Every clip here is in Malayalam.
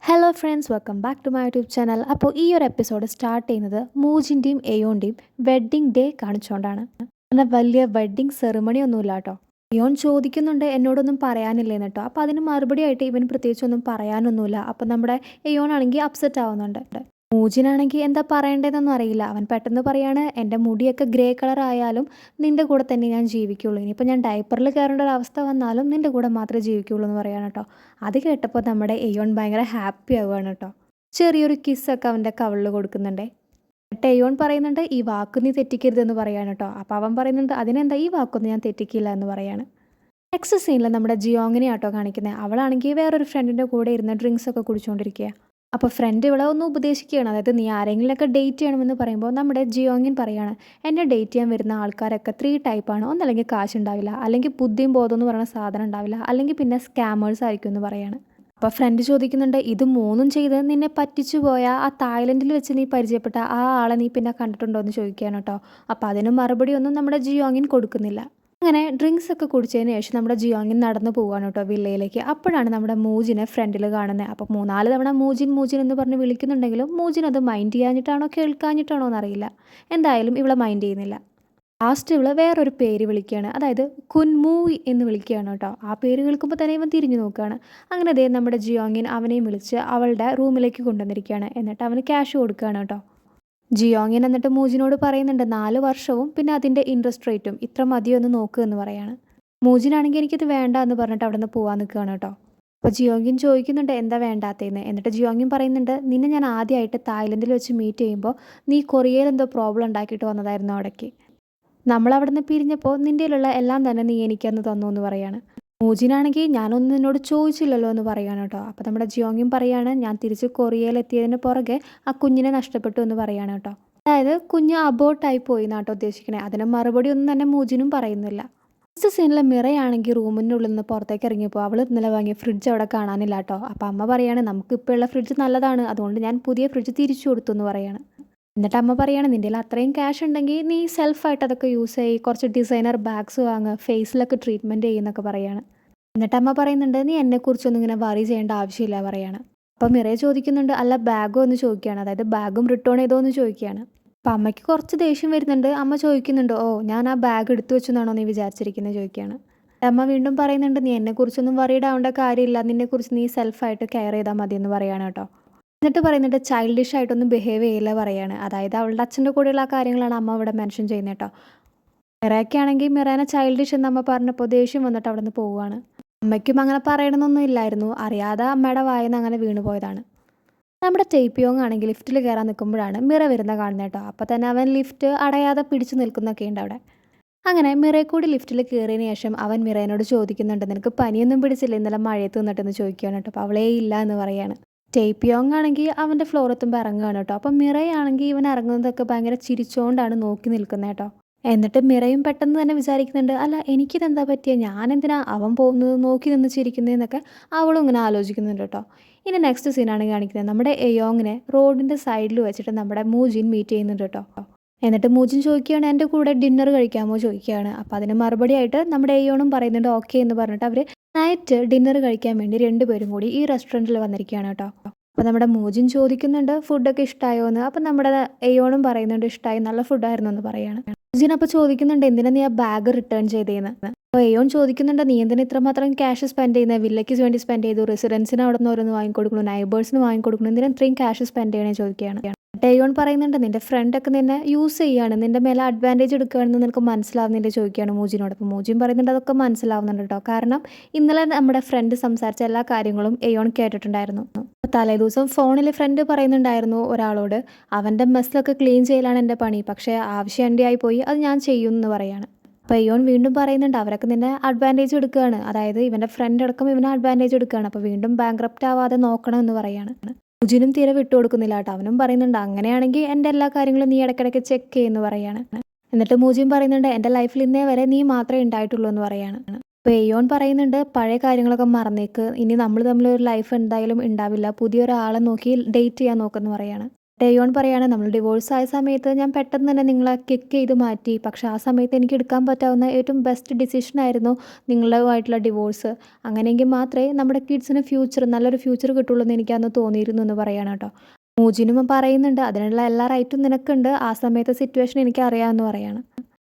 Hello friends, welcome back to my YouTube channel. അപ്പോൾ ഈ ഒരു എപ്പിസോഡ് സ്റ്റാർട്ട് ചെയ്യുന്നത് മൂജിൻ്റെയും എയോൻ്റെയും വെഡ്ഡിങ് ഡേ കാണിച്ചുകൊണ്ടാണ്. എന്നാൽ വലിയ വെഡ്ഡിങ് സെറിമണി ഒന്നുമില്ല കേട്ടോ. എയോൺ ചോദിക്കുന്നുണ്ട് എന്നോടൊന്നും പറയാനില്ലേന്ന് കേട്ടോ. അപ്പോൾ അതിന് മറുപടിയായിട്ട് ഇവൻ പ്രത്യേകിച്ചൊന്നും പറയാനൊന്നുമില്ല. അപ്പോൾ നമ്മുടെ എയോൺ ആണെങ്കിൽ അപ്സെറ്റ് ആവുന്നുണ്ട്. മൂജിനാണെങ്കിൽ എന്താ പറയേണ്ടതെന്നൊന്നും അറിയില്ല. അവൻ പെട്ടെന്ന് പറയാണ്, എൻ്റെ മുടിയൊക്കെ ഗ്രേ കളർ ആയാലും നിൻ്റെ കൂടെ തന്നെ ഞാൻ ജീവിക്കുള്ളൂ. ഇനിയിപ്പോൾ ഞാൻ ഡയപ്പറിൽ കയറേണ്ട ഒരു അവസ്ഥ വന്നാലും നിൻ്റെ കൂടെ മാത്രമേ ജീവിക്കുള്ളൂ എന്ന് പറയാണ് കേട്ടോ. അത് കേട്ടപ്പോൾ നമ്മുടെ എയോൺ ഭയങ്കര ഹാപ്പി ആവുകയാണ് കേട്ടോ. ചെറിയൊരു കിസ്സൊക്കെ അവൻ്റെ കവിളിൽ കൊടുക്കുന്നുണ്ടേ. എന്നിട്ട് എയോൺ പറയുന്നുണ്ട്, ഈ വാക്ക് നീ തെറ്റിക്കരുതെന്ന് പറയാണ് കേട്ടോ. അപ്പോൾ അവൻ പറയുന്നുണ്ട്, അതിനെന്താ, ഈ വാക്കൊന്നും ഞാൻ തെറ്റിക്കില്ല എന്ന് പറയാണ്. നെക്സ്റ്റ് സീനിൽ നമ്മുടെ ജിയോങ്ങിനെ ആട്ടോ കാണിക്കുന്നത്. അവളാണെങ്കിൽ വേറൊരു ഫ്രണ്ടിൻ്റെ കൂടെ ഇരുന്ന് ഡ്രിങ്ക്സ് ഒക്കെ കുടിച്ചുകൊണ്ടിരിക്കുക. അപ്പോൾ ഫ്രണ്ട് ഇവളെ ഒന്ന് ഉപദേശിക്കുകയാണ്. അതായത് നീ ആരെങ്കിലുമൊക്കെ ഡേറ്റ് ചെയ്യണമെന്ന് പറയുമ്പോൾ നമ്മുടെ ജിയോങ്ങിൻ പറയാണ്, എന്നെ ഡേറ്റ് ചെയ്യാൻ വരുന്ന ആൾക്കാരൊക്കെ 3 ടൈപ്പാണ്. ഒന്നല്ലെങ്കിൽ കാശുണ്ടാവില്ല, അല്ലെങ്കിൽ ബുദ്ധിയും ബോധം എന്ന് പറയുന്ന സാധനം ഉണ്ടാവില്ല, അല്ലെങ്കിൽ പിന്നെ സ്കാമേഴ്സ് ആയിരിക്കും എന്ന് പറയാണ്. അപ്പോൾ ഫ്രണ്ട് ചോദിക്കുന്നുണ്ട്, ഇത് മൂന്നും ചെയ്ത് നിന്നെ പറ്റിച്ചു പോയ ആ തായ്ലൻഡിൽ വെച്ച് നീ പരിചയപ്പെട്ട ആ ആളെ നീ പിന്നെ കണ്ടിട്ടുണ്ടോ എന്ന് ചോദിക്കുകയാണ് കേട്ടോ. അപ്പോൾ അതിന് മറുപടി ഒന്നും നമ്മുടെ ജിയോങ്ങിൻ കൊടുക്കുന്നില്ല. അങ്ങനെ ഡ്രിങ്ക്സ് ഒക്കെ കുടിച്ചതിന് ശേഷം നമ്മുടെ ജിയോങ്ങിൻ നടന്നു പോവുകയാണ് കേട്ടോ വില്ലയിലേക്ക്. അപ്പോഴാണ് നമ്മുടെ മൂജിനെ ഫ്രണ്ടിൽ കാണുന്നത്. അപ്പോൾ 3-4 തവണ മൂജിൻ മൂജിൻ എന്ന് പറഞ്ഞ് വിളിക്കുന്നുണ്ടെങ്കിലും മൂജിൻ അത് മൈൻഡ് ചെയ്യാഞ്ഞിട്ടാണോ കേൾക്കാഞ്ഞിട്ടാണോ എന്നറിയില്ല. എന്തായാലും ഇവളെ മൈൻഡ് ചെയ്യുന്നില്ല. ലാസ്റ്റ് ഇവള് വേറൊരു പേര് വിളിക്കുകയാണ്. അതായത് കുൻമൂയി എന്ന് വിളിക്കുകയാണ് കേട്ടോ. ആ പേര് കേൾക്കുമ്പോൾ തന്നെ ഇവൻ തിരിഞ്ഞു നോക്കുകയാണ്. അങ്ങനെ ദേ നമ്മുടെ ജിയോങ്ങിൻ അവനെയും വിളിച്ച് അവളുടെ റൂമിലേക്ക് കൊണ്ടുവന്നിരിക്കുകയാണ്. എന്നിട്ട് അവന് ക്യാഷ് കൊടുക്കുകയാണ് കേട്ടോ. ജിയോങ്ങിൻ എന്നിട്ട് മൂജിനോട് പറയുന്നുണ്ട്, 4 വർഷവും പിന്നെ അതിൻ്റെ ഇൻട്രസ്റ്റ് റേറ്റും ഇത്ര മതിയോ എന്ന് നോക്കുക എന്ന് പറയാണ്. മൂജിനാണെങ്കിൽ എനിക്കിത് വേണ്ട എന്ന് പറഞ്ഞിട്ട് അവിടെ നിന്ന് പോകാൻ നിൽക്കുകയാണ് കേട്ടോ. അപ്പോൾ ജിയോങ്ങിൻ ചോദിക്കുന്നുണ്ട്, എന്താ വേണ്ടാത്തതെന്ന്. എന്നിട്ട് ജിയോങ്ങിൻ പറയുന്നുണ്ട്, നിന്നെ ഞാൻ ആദ്യമായിട്ട് തായ്ലൻഡിൽ വെച്ച് മീറ്റ് ചെയ്യുമ്പോൾ നീ കൊറിയയിൽ എന്തോ പ്രോബ്ലം ഉണ്ടാക്കിയിട്ട് വന്നതായിരുന്നു അവിടേക്ക്. നമ്മളവിടെ നിന്ന് പിരിഞ്ഞപ്പോൾ നിൻ്റെയിലുള്ള എല്ലാം തന്നെ നീ എനിക്കന്ന് തന്നു എന്ന് പറയാണ്. മൂജിനാണെങ്കിൽ ഞാനൊന്നും നിന്നോട് ചോദിച്ചില്ലല്ലോ എന്ന് പറയാണ് കേട്ടോ. അപ്പോൾ നമ്മുടെ ജിയോങ്ങിൻ പറയാണ്, ഞാൻ തിരിച്ച് കൊറിയയിലെത്തിയതിന് പുറകെ ആ കുഞ്ഞിനെ നഷ്ടപ്പെട്ടു എന്ന് പറയാണ് കേട്ടോ. അതായത് കുഞ്ഞ് അബോട്ടായി പോയി എന്നാട്ടോ ഉദ്ദേശിക്കണേ. അതിന് മറുപടി ഒന്നും തന്നെ മൂജിനും പറയുന്നില്ല. ഫസ്റ്റ് സീനിലെ മിറയാണെങ്കിൽ റൂമിനുള്ളിൽ നിന്ന് പുറത്തേക്ക് ഇറങ്ങിയപ്പോൾ അവൾ ഇന്നലെ വാങ്ങിയ ഫ്രിഡ്ജ് അവിടെ കാണാനില്ല കേട്ടോ. അപ്പോൾ അമ്മ പറയാണ്, നമുക്കിപ്പോൾ ഉള്ള ഫ്രിഡ്ജ് നല്ലതാണ്, അതുകൊണ്ട് ഞാൻ പുതിയ ഫ്രിഡ്ജ് തിരിച്ചു കൊടുത്തു എന്ന് പറയാണ്. എന്നിട്ട് അമ്മ പറയാണ്, നിൻ്റെ കയ്യിൽ അത്രയും ക്യാഷ് ഉണ്ടെങ്കിൽ നീ സെൽഫായിട്ട് അതൊക്കെ യൂസ് ചെയ്യ്, കുറച്ച് ഡിസൈനർ ബാഗ്സ് വാങ്ങുക, ഫേസിലൊക്കെ ട്രീറ്റ്മെൻറ്റ് ചെയ്യുന്നൊക്കെ പറയാണ്. എന്നിട്ട് അമ്മ പറയുന്നുണ്ട്, നീ എന്നെക്കുറിച്ചൊന്നും ഇങ്ങനെ വറി ചെയ്യേണ്ട ആവശ്യമില്ല പറയാണ്. അപ്പോൾ മിറയെ ചോദിക്കുന്നുണ്ട്, അല്ല ബാഗോ എന്ന് ചോദിക്കുകയാണ്. അതായത് ബാഗും റിട്ടേൺ ചെയ്തോ എന്ന് ചോദിക്കുകയാണ്. അപ്പോൾ അമ്മയ്ക്ക് കുറച്ച് ദേഷ്യം വരുന്നുണ്ട്. അമ്മ ചോദിക്കുന്നുണ്ട്, ഓ ഞാൻ ആ ബാഗ് എടുത്തു വെച്ചെന്നാണോ നീ വിചാരിച്ചിരിക്കുന്നത് ചോദിക്കുകയാണ്. അമ്മ വീണ്ടും പറയുന്നുണ്ട്, നീ എന്നെക്കുറിച്ചൊന്നും വറീഡ് ആവേണ്ട കാര്യമില്ല, നിന്നെക്കുറിച്ച് നീ സെൽഫായിട്ട് കെയർ ചെയ്താൽ മതി എന്ന് പറയാണ് കേട്ടോ. എന്നിട്ട് പറയുന്നുണ്ട്, ചൈൽഡിഷ് ആയിട്ടൊന്നും ബിഹേവ് ചെയ്യില്ല പറയാണ്. അതായത് അവളുടെ അച്ഛൻ്റെ കൂടെയുള്ള ആ കാര്യങ്ങളാണ് അമ്മ ഇവിടെ മെൻഷൻ ചെയ്യുന്നത് കേട്ടോ. മിറയൊക്കെ ആണെങ്കിൽ മിറേനെ ചൈൽഡിഷ് എന്ന് അമ്മ പറഞ്ഞപ്പോൾ ദേഷ്യം വന്നിട്ട് അവിടെ നിന്ന് പോവുകയാണ്. അമ്മയ്ക്കും അങ്ങനെ പറയണമെന്നൊന്നും ഇല്ലായിരുന്നു. അറിയാതെ അമ്മയുടെ വായന്ന് അങ്ങനെ വീണു പോയതാണ്. നമ്മുടെ ടേപ്പിയോങ് ആണെങ്കിൽ ലിഫ്റ്റിൽ കയറാൻ നിൽക്കുമ്പോഴാണ് മിറ വരുന്ന കാണുന്നത് കേട്ടോ. അപ്പോൾ തന്നെ അവൻ ലിഫ്റ്റ് അടയാതെ പിടിച്ചു നിൽക്കുന്നൊക്കെ ഉണ്ട് അവിടെ. അങ്ങനെ മിറയെ കൂടി ലിഫ്റ്റിൽ കയറിയതിന് ശേഷം അവൻ മിറേനോട് ചോദിക്കുന്നുണ്ട്, നിനക്ക് പനിയൊന്നും പിടിച്ചില്ല ഇന്നലെ മഴയത്ത് നിന്നിട്ടെന്ന് ചോദിക്കുകയാണ് കേട്ടോ. അപ്പോൾ അവളേ ഇല്ല എന്ന് പറയാണ്. ടേപ്പിയോങ് ആണെങ്കിൽ അവൻ്റെ ഫ്ലോർ എത്തുമ്പോൾ ഇറങ്ങുകയാണ് കേട്ടോ. അപ്പം മിറയാണെങ്കിൽ ഇവൻ ഇറങ്ങുന്നതൊക്കെ ഭയങ്കര ചിരിച്ചുകൊണ്ടാണ് നോക്കി നിൽക്കുന്നത് കേട്ടോ. എന്നിട്ട് മിറയും പെട്ടെന്ന് തന്നെ വിചാരിക്കുന്നുണ്ട്, അല്ല എനിക്കിതെന്താ പറ്റിയ, ഞാനെന്തിനാ അവൻ പോകുന്നത് നോക്കി നിന്ന് ചിരിക്കുന്നതെന്നൊക്കെ അവളും ഇങ്ങനെ ആലോചിക്കുന്നുണ്ട് കേട്ടോ. ഇനി നെക്സ്റ്റ് സീനാണ് കാണിക്കുന്നത്. നമ്മുടെ എയോങ്ങിനെ റോഡിൻ്റെ സൈഡിൽ വെച്ചിട്ട് നമ്മുടെ മൂജിൻ മീറ്റ് ചെയ്യുന്നുണ്ട് കേട്ടോ. എന്നിട്ട് മൂജിൻ ചോദിക്കുകയാണ്, എൻ്റെ കൂടെ ഡിന്നർ കഴിക്കാമോ ചോദിക്കുകയാണ്. അപ്പോൾ അതിന് മറുപടി ആയിട്ട് നമ്മുടെ എയോണും പറയുന്നുണ്ട് ഓക്കെ എന്ന് പറഞ്ഞിട്ട് അവർ നൈറ്റ് ഡിന്നർ കഴിക്കാൻ വേണ്ടി 2 പേരും കൂടി ഈ റെസ്റ്റോറൻറ്റിൽ വന്നിരിക്കുകയാണ് കേട്ടോ. അപ്പോൾ നമ്മുടെ മൂജിൻ ചോദിക്കുന്നുണ്ട്, ഫുഡൊക്കെ ഇഷ്ടമായോ എന്ന്. അപ്പോൾ നമ്മുടെ എയോണും പറയുന്നുണ്ട്, ഇഷ്ടമായി, നല്ല ഫുഡായിരുന്നു എന്ന് പറയാണ്. മൂജിൻ അപ്പോൾ ചോദിക്കുന്നുണ്ട്, എന്തിനാ നീ ആ ബാഗ് റിട്ടേൺ ചെയ്തേന്ന്. അപ്പോൾ എയോൺ ചോദിക്കുന്നുണ്ട്, നീ എന്തിനാ ഇത്രമാത്രം ക്യാഷ് സ്പെൻഡ് ചെയ്യുന്നത്, വില്ലയ്ക്ക് വേണ്ടി സ്പെൻഡ് ചെയ്തു, റെസിഡൻസിന് അവിടെ നിന്ന് ഓരോന്ന് വാങ്ങിക്കൊടുക്കുന്നു, നൈബേഴ്സിന് വാങ്ങിക്കൊടുക്കുന്നു, എന്തിനാ ഇത്രയും ക്യാഷ് സ്പെൻഡ് ചെയ്യണേ ചോദിക്കുകയാണ്. എയോൺ പറയുന്നുണ്ട്, നിൻ്റെ ഫ്രണ്ടൊക്കെ നിന്നെ യൂസ് ചെയ്യുകയാണ്, നിൻ്റെ മേലെ അഡ്വാൻറ്റേജ് എടുക്കുകയാണെന്ന് നിനക്ക് മനസ്സിലാവുന്നതിൻ്റെ ചോദിക്കുകയാണ് മൂജിനോട്. അപ്പോൾ മൂജിൻ പറയുന്നുണ്ട്, അതൊക്കെ മനസ്സിലാവുന്നുണ്ട് കേട്ടോ, കാരണം ഇന്നലെ നമ്മുടെ ഫ്രണ്ട് സംസാരിച്ച എല്ലാ കാര്യങ്ങളും എയോൺ കേട്ടിട്ടുണ്ടായിരുന്നു. തലേ ദിവസം ഫോണിൽ ഫ്രണ്ട് പറയുന്നുണ്ടായിരുന്നു ഒരാളോട്, അവൻ്റെ മെസ്സിലൊക്കെ ക്ലീൻ ചെയ്യലാണ് എൻ്റെ പണി, പക്ഷേ ആവശ്യം എൻ്റെ ആയി പോയി, അത് ഞാൻ ചെയ്യുമെന്ന് പറയാണ്. അപ്പോൾ എയോൺ വീണ്ടും പറയുന്നുണ്ട്, അവരൊക്കെ നിന്നെ അഡ്വാൻറ്റേജ് എടുക്കുകയാണ്, അതായത് ഇവൻ്റെ ഫ്രണ്ട് അടക്കം ഇവനെ അഡ്വാൻറ്റേജ് എടുക്കുകയാണ്, അപ്പോൾ വീണ്ടും ബാങ്ക്രപ്റ്റ് ആവാതെ നോക്കണം എന്ന് പറയാണ്. മൂജിനും തീരെ വിട്ടുകൊടുക്കുന്നില്ല കേട്ടോ. അവനും പറയുന്നുണ്ട്, അങ്ങനെയാണെങ്കിൽ എൻ്റെ എല്ലാ കാര്യങ്ങളും നീ ഇടയ്ക്കിടയ്ക്ക് ചെക്ക് ചെയ്യുമെന്ന് പറയാണ്. എന്നിട്ട് മൂജിൻ പറയുന്നുണ്ട്, എൻ്റെ ലൈഫിൽ ഇന്നേ വരെ നീ മാത്രമേ ഉണ്ടായിട്ടുള്ളൂ എന്ന് പറയാണ്. അപ്പോൾ എയോൺ പറയുന്നുണ്ട്, പഴയ കാര്യങ്ങളൊക്കെ മറന്നേക്ക്, ഇനി നമ്മൾ തമ്മിലൊരു ലൈഫ് എന്തായാലും ഉണ്ടാവില്ല, പുതിയൊരാളെ നോക്കി ഡേറ്റ് ചെയ്യാൻ നോക്കുമെന്ന് പറയാണ്. ടേയോൺ പറയാണ് നമ്മൾ ഡിവോഴ്സ് ആയ സമയത്ത് ഞാൻ പെട്ടെന്ന് തന്നെ നിങ്ങളെ കിക്ക് ചെയ്ത് മാറ്റി. പക്ഷേ ആ സമയത്ത് എനിക്ക് എടുക്കാൻ പറ്റാവുന്ന ഏറ്റവും ബെസ്റ്റ് ഡിസിഷൻ ആയിരുന്നു നിങ്ങളുമായിട്ടുള്ള ഡിവോഴ്സ്. അങ്ങനെയെങ്കിൽ മാത്രമേ നമ്മുടെ കിഡ്സിന് നല്ലൊരു ഫ്യൂച്ചർ കിട്ടുള്ളൂ എന്ന് എനിക്കന്ന് തോന്നിയിരുന്നു എന്ന് പറയാണ് കേട്ടോ. മൂജിനും പറയുന്നുണ്ട് അതിനുള്ള എല്ലാ റൈറ്റും നിനക്കുണ്ട്. ആ സമയത്തെ സിറ്റുവേഷൻ എനിക്കറിയാമെന്ന് പറയാണ്.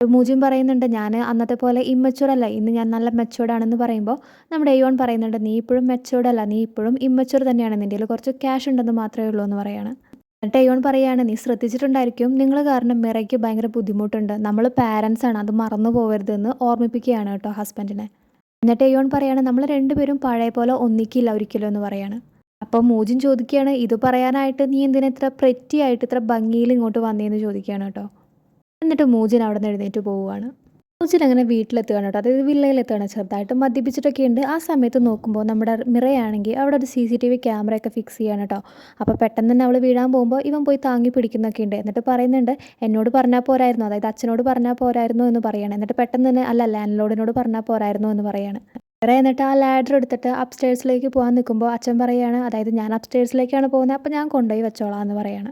മൂജിൻ പറയുന്നുണ്ട് ഞാൻ അന്നത്തെ പോലെ ഇമ്മച്യൂർ അല്ല. ഇന്ന് ഞാൻ നല്ല മെച്യൂർഡ് ആണെന്ന് പറയുമ്പോൾ നമ്മുടെ എയോൺ പറയുന്നുണ്ട് നീ ഇപ്പോഴും മെച്യൂർഡ് അല്ല. നീ ഇപ്പോഴും ഇമ്മച്യൂർ തന്നെയാണ്. നിൻ്റെ കയ്യിൽ കുറച്ച് ക്യാഷ് ഉണ്ടെന്ന് മാത്രമേ ഉള്ളൂ എന്ന് പറയാണ്. എന്നിട്ട് എയോൺ പറയാണ് നീ ശ്രദ്ധിച്ചിട്ടുണ്ടായിരിക്കും നിങ്ങൾ കാരണം മിറയ്ക്ക് ഭയങ്കര ബുദ്ധിമുട്ടുണ്ട്. നമ്മൾ പാരൻസ് ആണ് അത് മറന്നു പോകരുതെന്ന് ഓർമ്മിപ്പിക്കുകയാണ് കേട്ടോ ഹസ്ബൻഡിനെ. എന്നിട്ട് എയോൺ പറയാണ് നമ്മൾ രണ്ടുപേരും പഴയ പോലെ ഒന്നിക്കില്ല ഒരിക്കലും എന്ന് പറയാണ്. അപ്പോൾ മൂജിൻ ചോദിക്കുകയാണ് ഇത് പറയാനായിട്ട് നീ എന്തിനാ ഇത്ര പ്രെറ്റി ആയിട്ട് ഇത്ര ഭംഗിയിൽ ഇങ്ങോട്ട് വന്നേന്ന് ചോദിക്കുകയാണ് കേട്ടോ. എന്നിട്ട് മൂജിൻ അവിടെ നിന്ന് എഴുന്നേറ്റ് പോവുകയാണ്. മൂജിൻ അങ്ങനെ വീട്ടിലെത്തുകയാണ് കേട്ടോ. അതായത് വില്ലയിലെത്തുകയാണ്. ചെറുതായിട്ട് മദ്യപിച്ചിട്ടൊക്കെ ഉണ്ട്. ആ സമയത്ത് നോക്കുമ്പോൾ നമ്മുടെ മിറയാണെങ്കിൽ അവിടെ ഒരു CCTV ക്യാമറയൊക്കെ ഫിക്സ് ചെയ്യാണ് കേട്ടോ. അപ്പോൾ പെട്ടെന്ന് തന്നെ അവൾ വീഴാൻ പോകുമ്പോൾ ഇവൻ പോയി താങ്ങി പിടിക്കുന്നൊക്കെ ഉണ്ട്. എന്നിട്ട് പറയുന്നുണ്ട് എന്നോട് പറഞ്ഞാൽ പോരായിരുന്നു, അതായത് അച്ഛനോട് പറഞ്ഞാൽ പോരായിരുന്നു എന്ന് പറയാണ്. എന്നിട്ട് പെട്ടെന്ന് തന്നെ അല്ല ലാൻഡ് ലോഡിനോട് പറഞ്ഞാൽ പോരായിരുന്നു എന്ന് പറയാണ്. മിറ എന്നിട്ട് ആ ലാഡർ എടുത്തിട്ട് അപ്സ്റ്റേഴ്സിലേക്ക് പോകാൻ നിൽക്കുമ്പോൾ അച്ഛൻ പറയാണ്, അതായത് ഞാൻ അപ്സ്റ്റേഴ്സിലേക്കാണ് പോകുന്നത്, അപ്പോൾ ഞാൻ കൊണ്ടുപോയി വെച്ചോളാം എന്ന് പറയാണ്.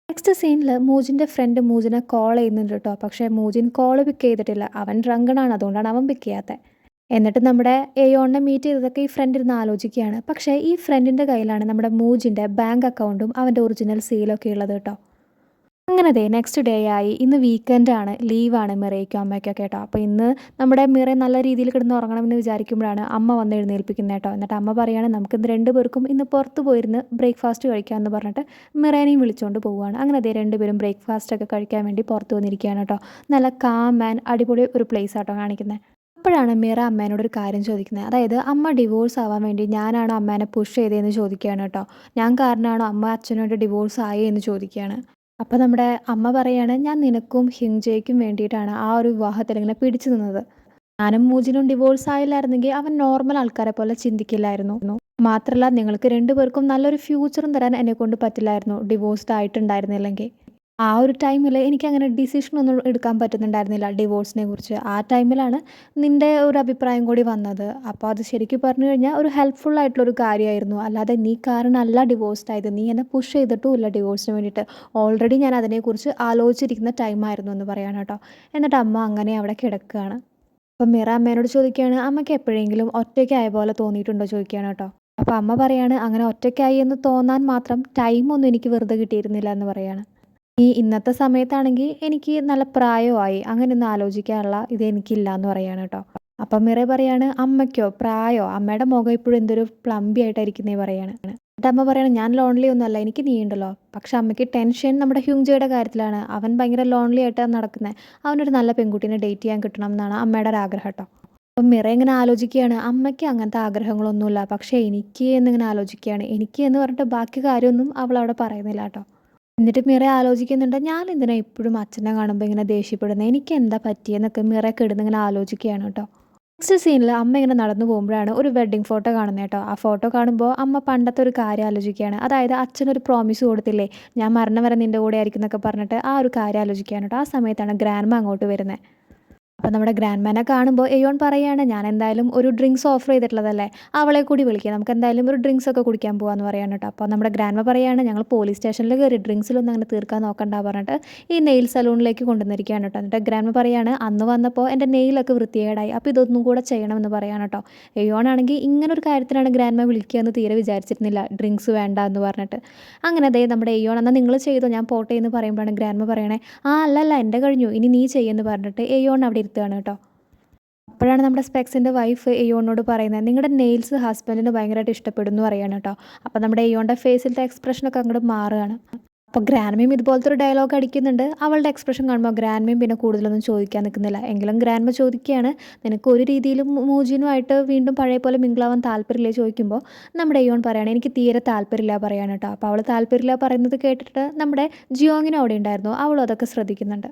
നെക്സ്റ്റ് സീനിൽ മൂജിൻ്റെ ഫ്രണ്ട് മൂജിനെ കോൾ ചെയ്യുന്നുണ്ട് കേട്ടോ. പക്ഷേ മൂജിൻ കോൾ പിക്ക് ചെയ്തിട്ടില്ല. അവൻ ഡ്രങ്കണാണ്, അതുകൊണ്ടാണ് അവൻ പിക്ക് ചെയ്യാത്തത്. എന്നിട്ട് നമ്മുടെ എയോണിനെ മീറ്റ് ചെയ്തതൊക്കെ ഈ ഫ്രണ്ട് ഇരുന്ന് ആലോചിക്കുകയാണ്. പക്ഷേ ഈ ഫ്രണ്ടിൻ്റെ കയ്യിലാണ് നമ്മുടെ മൂജിൻ്റെ ബാങ്ക് അക്കൗണ്ടും അവൻ്റെ ഒറിജിനൽ സീലൊക്കെ ഉള്ളത് കേട്ടോ. അങ്ങനെ നെക്സ്റ്റ് ഡേ ആയി. ഇന്ന് വീക്കെൻഡാണ്, ലീവാണ് മിറയ്ക്കും അമ്മയ്ക്കൊക്കെ കേട്ടോ. അപ്പോൾ ഇന്ന് നമ്മുടെ മിറ നല്ല രീതിയിൽ കിടന്ന് ഉറങ്ങണമെന്ന് വിചാരിക്കുമ്പോഴാണ് അമ്മ വന്ന് എഴുന്നേൽപ്പിക്കുന്നത് കേട്ടോ. എന്നിട്ട് അമ്മ പറയുകയാണ് നമുക്കിന്ന് 2 പേർക്കും ഇന്ന് പുറത്ത് പോയിരുന്ന് ബ്രേക്ക്ഫാസ്റ്റ് കഴിക്കാമെന്ന് പറഞ്ഞിട്ട് മിറേനെയും വിളിച്ചുകൊണ്ട് പോവുകയാണ്. അങ്ങനെ 2 പേരും ബ്രേക്ക്ഫാസ്റ്റൊക്കെ കഴിക്കാൻ വേണ്ടി പുറത്ത് വന്നിരിക്കുകയാണ് കേട്ടോ. നല്ല കാം ആൻഡ് അടിപൊളി ഒരു പ്ലേസ് ആട്ടോ കാണിക്കുന്നത്. അപ്പോഴാണ് മിറ അമ്മേനോടൊരു കാര്യം ചോദിക്കുന്നത്. അതായത് അമ്മ ഡിവോഴ്സ് ആവാൻ വേണ്ടി ഞാനാണോ അമ്മേനെ പുഷ് ചെയ്തതെന്ന് ചോദിക്കുകയാണ് കേട്ടോ. ഞാൻ കാരണമാണോ അമ്മ അച്ഛനോട് ഡിവോഴ്സ് ആയി എന്ന് ചോദിക്കുകയാണ്. അപ്പോൾ നമ്മുടെ അമ്മ പറയാണ് ഞാൻ നിനക്കും ഹിങ്ജയ്ക്കും വേണ്ടിയിട്ടാണ് ആ ഒരു വിവാഹത്തിൽ ഇങ്ങനെ പിടിച്ചു നിന്നത്. ഞാനും മൂജിനും ഡിവോഴ്സ് ആയില്ലായിരുന്നെങ്കിൽ അവൻ നോർമൽ ആൾക്കാരെ പോലെ ചിന്തിക്കില്ലായിരുന്നു. മാത്രമല്ല നിങ്ങൾക്ക് 2 പേർക്കും നല്ലൊരു ഫ്യൂച്ചറും തരാൻ എന്നെക്കൊണ്ട് പറ്റില്ലായിരുന്നു ഡിവോഴ്സ്ഡ് ആയിട്ടുണ്ടായിരുന്നില്ലെങ്കിൽ. ആ ഒരു ടൈമിൽ എനിക്കങ്ങനെ ഡിസിഷനൊന്നും എടുക്കാൻ പറ്റുന്നുണ്ടായിരുന്നില്ല ഡിവോഴ്സിനെ കുറിച്ച്. ആ ടൈമിലാണ് നിൻ്റെ ഒരു അഭിപ്രായം കൂടി വന്നത്. അപ്പോൾ അത് ശരിക്കും പറഞ്ഞു കഴിഞ്ഞാൽ ഒരു ഹെൽപ്ഫുൾ ആയിട്ടുള്ളൊരു കാര്യമായിരുന്നു. അല്ലാതെ നീ കാരണമല്ല ഡിവോഴ്സ്ഡ് ആയത്. നീ എന്നെ പുഷ് ചെയ്തിട്ടുമില്ല ഡിവോഴ്സിന് വേണ്ടിയിട്ട്. ഓൾറെഡി ഞാൻ അതിനെക്കുറിച്ച് ആലോചിച്ചിരിക്കുന്ന ടൈമായിരുന്നു എന്ന് പറയാണ് കേട്ടോ. എന്നിട്ട് അമ്മ അങ്ങനെ അവിടെ കിടക്കുകയാണ്. അപ്പം മിറ അമ്മേനോട് ചോദിക്കുകയാണ് അമ്മയ്ക്ക് എപ്പോഴെങ്കിലും ഒറ്റയ്ക്കായ പോലെ തോന്നിയിട്ടുണ്ടോ ചോദിക്കുകയാണ് കേട്ടോ. അപ്പോൾ അമ്മ പറയാണ് അങ്ങനെ ഒറ്റയ്ക്കായി എന്ന് തോന്നാൻ മാത്രം ടൈമൊന്നും എനിക്ക് വെറുതെ കിട്ടിയിരുന്നില്ല എന്ന് പറയാണ്. ഈ ഇന്നത്തെ സമയത്താണെങ്കിൽ എനിക്ക് നല്ല പ്രായമായി അങ്ങനെയൊന്നും ആലോചിക്കാനുള്ള ഇത് എനിക്കില്ല എന്ന് പറയാണ് കേട്ടോ. അപ്പം മിറ പറയാണ് അമ്മയ്ക്കോ പ്രായോ, അമ്മയുടെ മുഖം ഇപ്പോഴും എന്തൊരു പ്ലംബി ആയിട്ടായിരിക്കുന്നേ പറയാണ്. എന്നിട്ട് അമ്മ പറയാണ് ഞാൻ ലോൺലി ഒന്നുമല്ല, എനിക്ക് നീ ഉണ്ടല്ലോ. പക്ഷെ അമ്മയ്ക്ക് ടെൻഷൻ നമ്മുടെ ഹ്യൂങ്ജയുടെ കാര്യത്തിലാണ്. അവൻ ഭയങ്കര ലോൺലി ആയിട്ടാണ് നടക്കുന്നത്. അവനൊരു നല്ല പെൺകുട്ടീനെ ഡേറ്റ് ചെയ്യാൻ കിട്ടണം എന്നാണ് അമ്മയുടെ ഒരു ആഗ്രഹം കേട്ടോ. അപ്പം മിറ ഇങ്ങനെ ആലോചിക്കുകയാണ് അമ്മയ്ക്ക് അങ്ങനത്തെ ആഗ്രഹങ്ങളൊന്നുമില്ല, പക്ഷേ എനിക്ക് എന്നിങ്ങനെ ആലോചിക്കുകയാണ്. എനിക്ക് എന്ന് പറഞ്ഞിട്ട് ബാക്കി കാര്യമൊന്നും അവൾ അവിടെ പറയുന്നില്ല കേട്ടോ. എന്നിട്ട് മിറ ആലോചിക്കുന്നുണ്ട് ഞാൻ എന്തിനാ എപ്പോഴും അച്ഛനെ കാണുമ്പോൾ ഇങ്ങനെ ദേഷ്യപ്പെടുന്നത്, എനിക്ക് എന്താ പറ്റിയെന്നൊക്കെ മിറ കിടന്നിങ്ങനെ ആലോചിക്കുകയാണ് കേട്ടോ. നെക്സ്റ്റ് സീനിൽ അമ്മ ഇങ്ങനെ നടന്നു പോകുമ്പോഴാണ് ഒരു വെഡ്ഡിങ് ഫോട്ടോ കാണുന്നത് കേട്ടോ. ആ ഫോട്ടോ കാണുമ്പോൾ അമ്മ പണ്ടത്തെ ഒരു കാര്യം ആലോചിക്കുകയാണ്. അതായത് അച്ഛനൊരു പ്രോമിസ് കൊടുത്തില്ലേ ഞാൻ മരണം വരെ നിൻ്റെ കൂടെ ആയിരിക്കും എന്നൊക്കെ പറഞ്ഞിട്ട് ആ ഒരു കാര്യം ആലോചിക്കുകയാണ് കേട്ടോ. ആ സമയത്താണ് ഗ്രാൻഡ്മ അങ്ങോട്ട് വരുന്നത്. അപ്പോൾ നമ്മുടെ ഗ്രാൻഡ്മാനെ കാണുമ്പോൾ എയോൺ പറയുകയാണ് ഞാൻ എന്തായാലും ഒരു ഡ്രിങ്ക്സ് ഓഫർ ചെയ്തിട്ടുള്ളതല്ലേ, അവളെ കൂടി വിളിക്കുക, നമുക്ക് എന്തായാലും ഒരു ഡ്രിങ്ക്സ് ഒക്കെ കുടിക്കാൻ പോകാമെന്ന് പറയാണ് കേട്ടോ. അപ്പോൾ നമ്മുടെ ഗ്രാൻഡ്മ പറയുകയാണ് ഞങ്ങൾ പോലീസ് സ്റ്റേഷനിൽ കയറി ഡ്രിങ്ക്സിലൊന്നും അങ്ങനെ തീർക്കാൻ നോക്കണ്ട പറഞ്ഞിട്ട് ഈ നെയിൽ സലൂണിലേക്ക് കൊണ്ടുവന്നിരിക്കുകയാണ് കേട്ടോ. എന്നിട്ട് ഗ്രാൻഡ്മ പറയുകയാണ് അന്ന് വന്നപ്പോൾ എൻ്റെ നെയിലൊക്കെ വൃത്തികേടായി, അപ്പോൾ ഇതൊന്നും കൂടെ ചെയ്യണമെന്ന് പറയാണ് കേട്ടോ. എയോൺ ആണെങ്കിൽ ഇങ്ങനൊരു കാര്യത്തിനാണ് ഗ്രാൻഡ്മ വിളിക്കുക എന്ന് തീരെ വിചാരിച്ചിരുന്നില്ല, ഡ്രിങ്ക്സ് വേണ്ട എന്ന് പറഞ്ഞിട്ട്. അങ്ങനെ നമ്മുടെ എയോൺ എന്നാൽ നിങ്ങൾ ചെയ്തോ ഞാൻ പോട്ടെ എന്ന് പറയുമ്പോഴാണ് ഗ്രാൻഡ്മ പറയണേ അല്ലല്ല എൻ്റെ കഴിഞ്ഞു ഇനി നീ ചെയ്യുമെന്ന് പറഞ്ഞിട്ട് എയോൺ അവിടെ ഇരുത്തുകയാണ് കേട്ടോ. അപ്പോഴാണ് നമ്മുടെ സ്പെക്സിൻ്റെ വൈഫ് എയോണിനോട് പറയുന്നത് നിങ്ങളുടെ നെയിൽസ് ഹസ്ബൻഡിന് ഭയങ്കരമായിട്ട് ഇഷ്ടപ്പെടുന്നു പറയാണ് കേട്ടോ. അപ്പോൾ നമ്മുടെ എയോണിൻ്റെ ഫേസിലത്തെ എക്സ്പ്രഷനൊക്കെ അങ്ങോട്ട് മാറുകയാണ്. അപ്പോൾ ഗ്രാൻഡ്മയും ഇതുപോലത്തെ ഒരു ഡയലോഗ് അടിക്കുന്നുണ്ട്. അവളുടെ എക്സ്പ്രഷൻ കാണുമ്പോൾ ഗ്രാൻഡ്മയും പിന്നെ കൂടുതലൊന്നും ചോദിക്കാൻ നിൽക്കുന്നില്ല. എങ്കിലും ഗ്രാൻഡ്മ ചോദിക്കുകയാണ് നിനക്ക് ഒരു രീതിയിലും മൂജിനുമായിട്ട് വീണ്ടും പഴയ പോലെ മിങ്കിളാവാൻ താല്പര്യമില്ലേ ചോദിക്കുമ്പോൾ നമ്മുടെ എയോൺ പറയുകയാണ് എനിക്ക് തീരെ താല്പര്യമില്ല പറയാണ് കേട്ടോ. അപ്പോൾ അവൾ താല്പര്യമില്ല പറയുന്നത് കേട്ടിട്ട് നമ്മുടെ ജിയോങ്ങിനും അവിടെ ഉണ്ടായിരുന്നു, അവളും അതൊക്കെ ശ്രദ്ധിക്കുന്നുണ്ട്.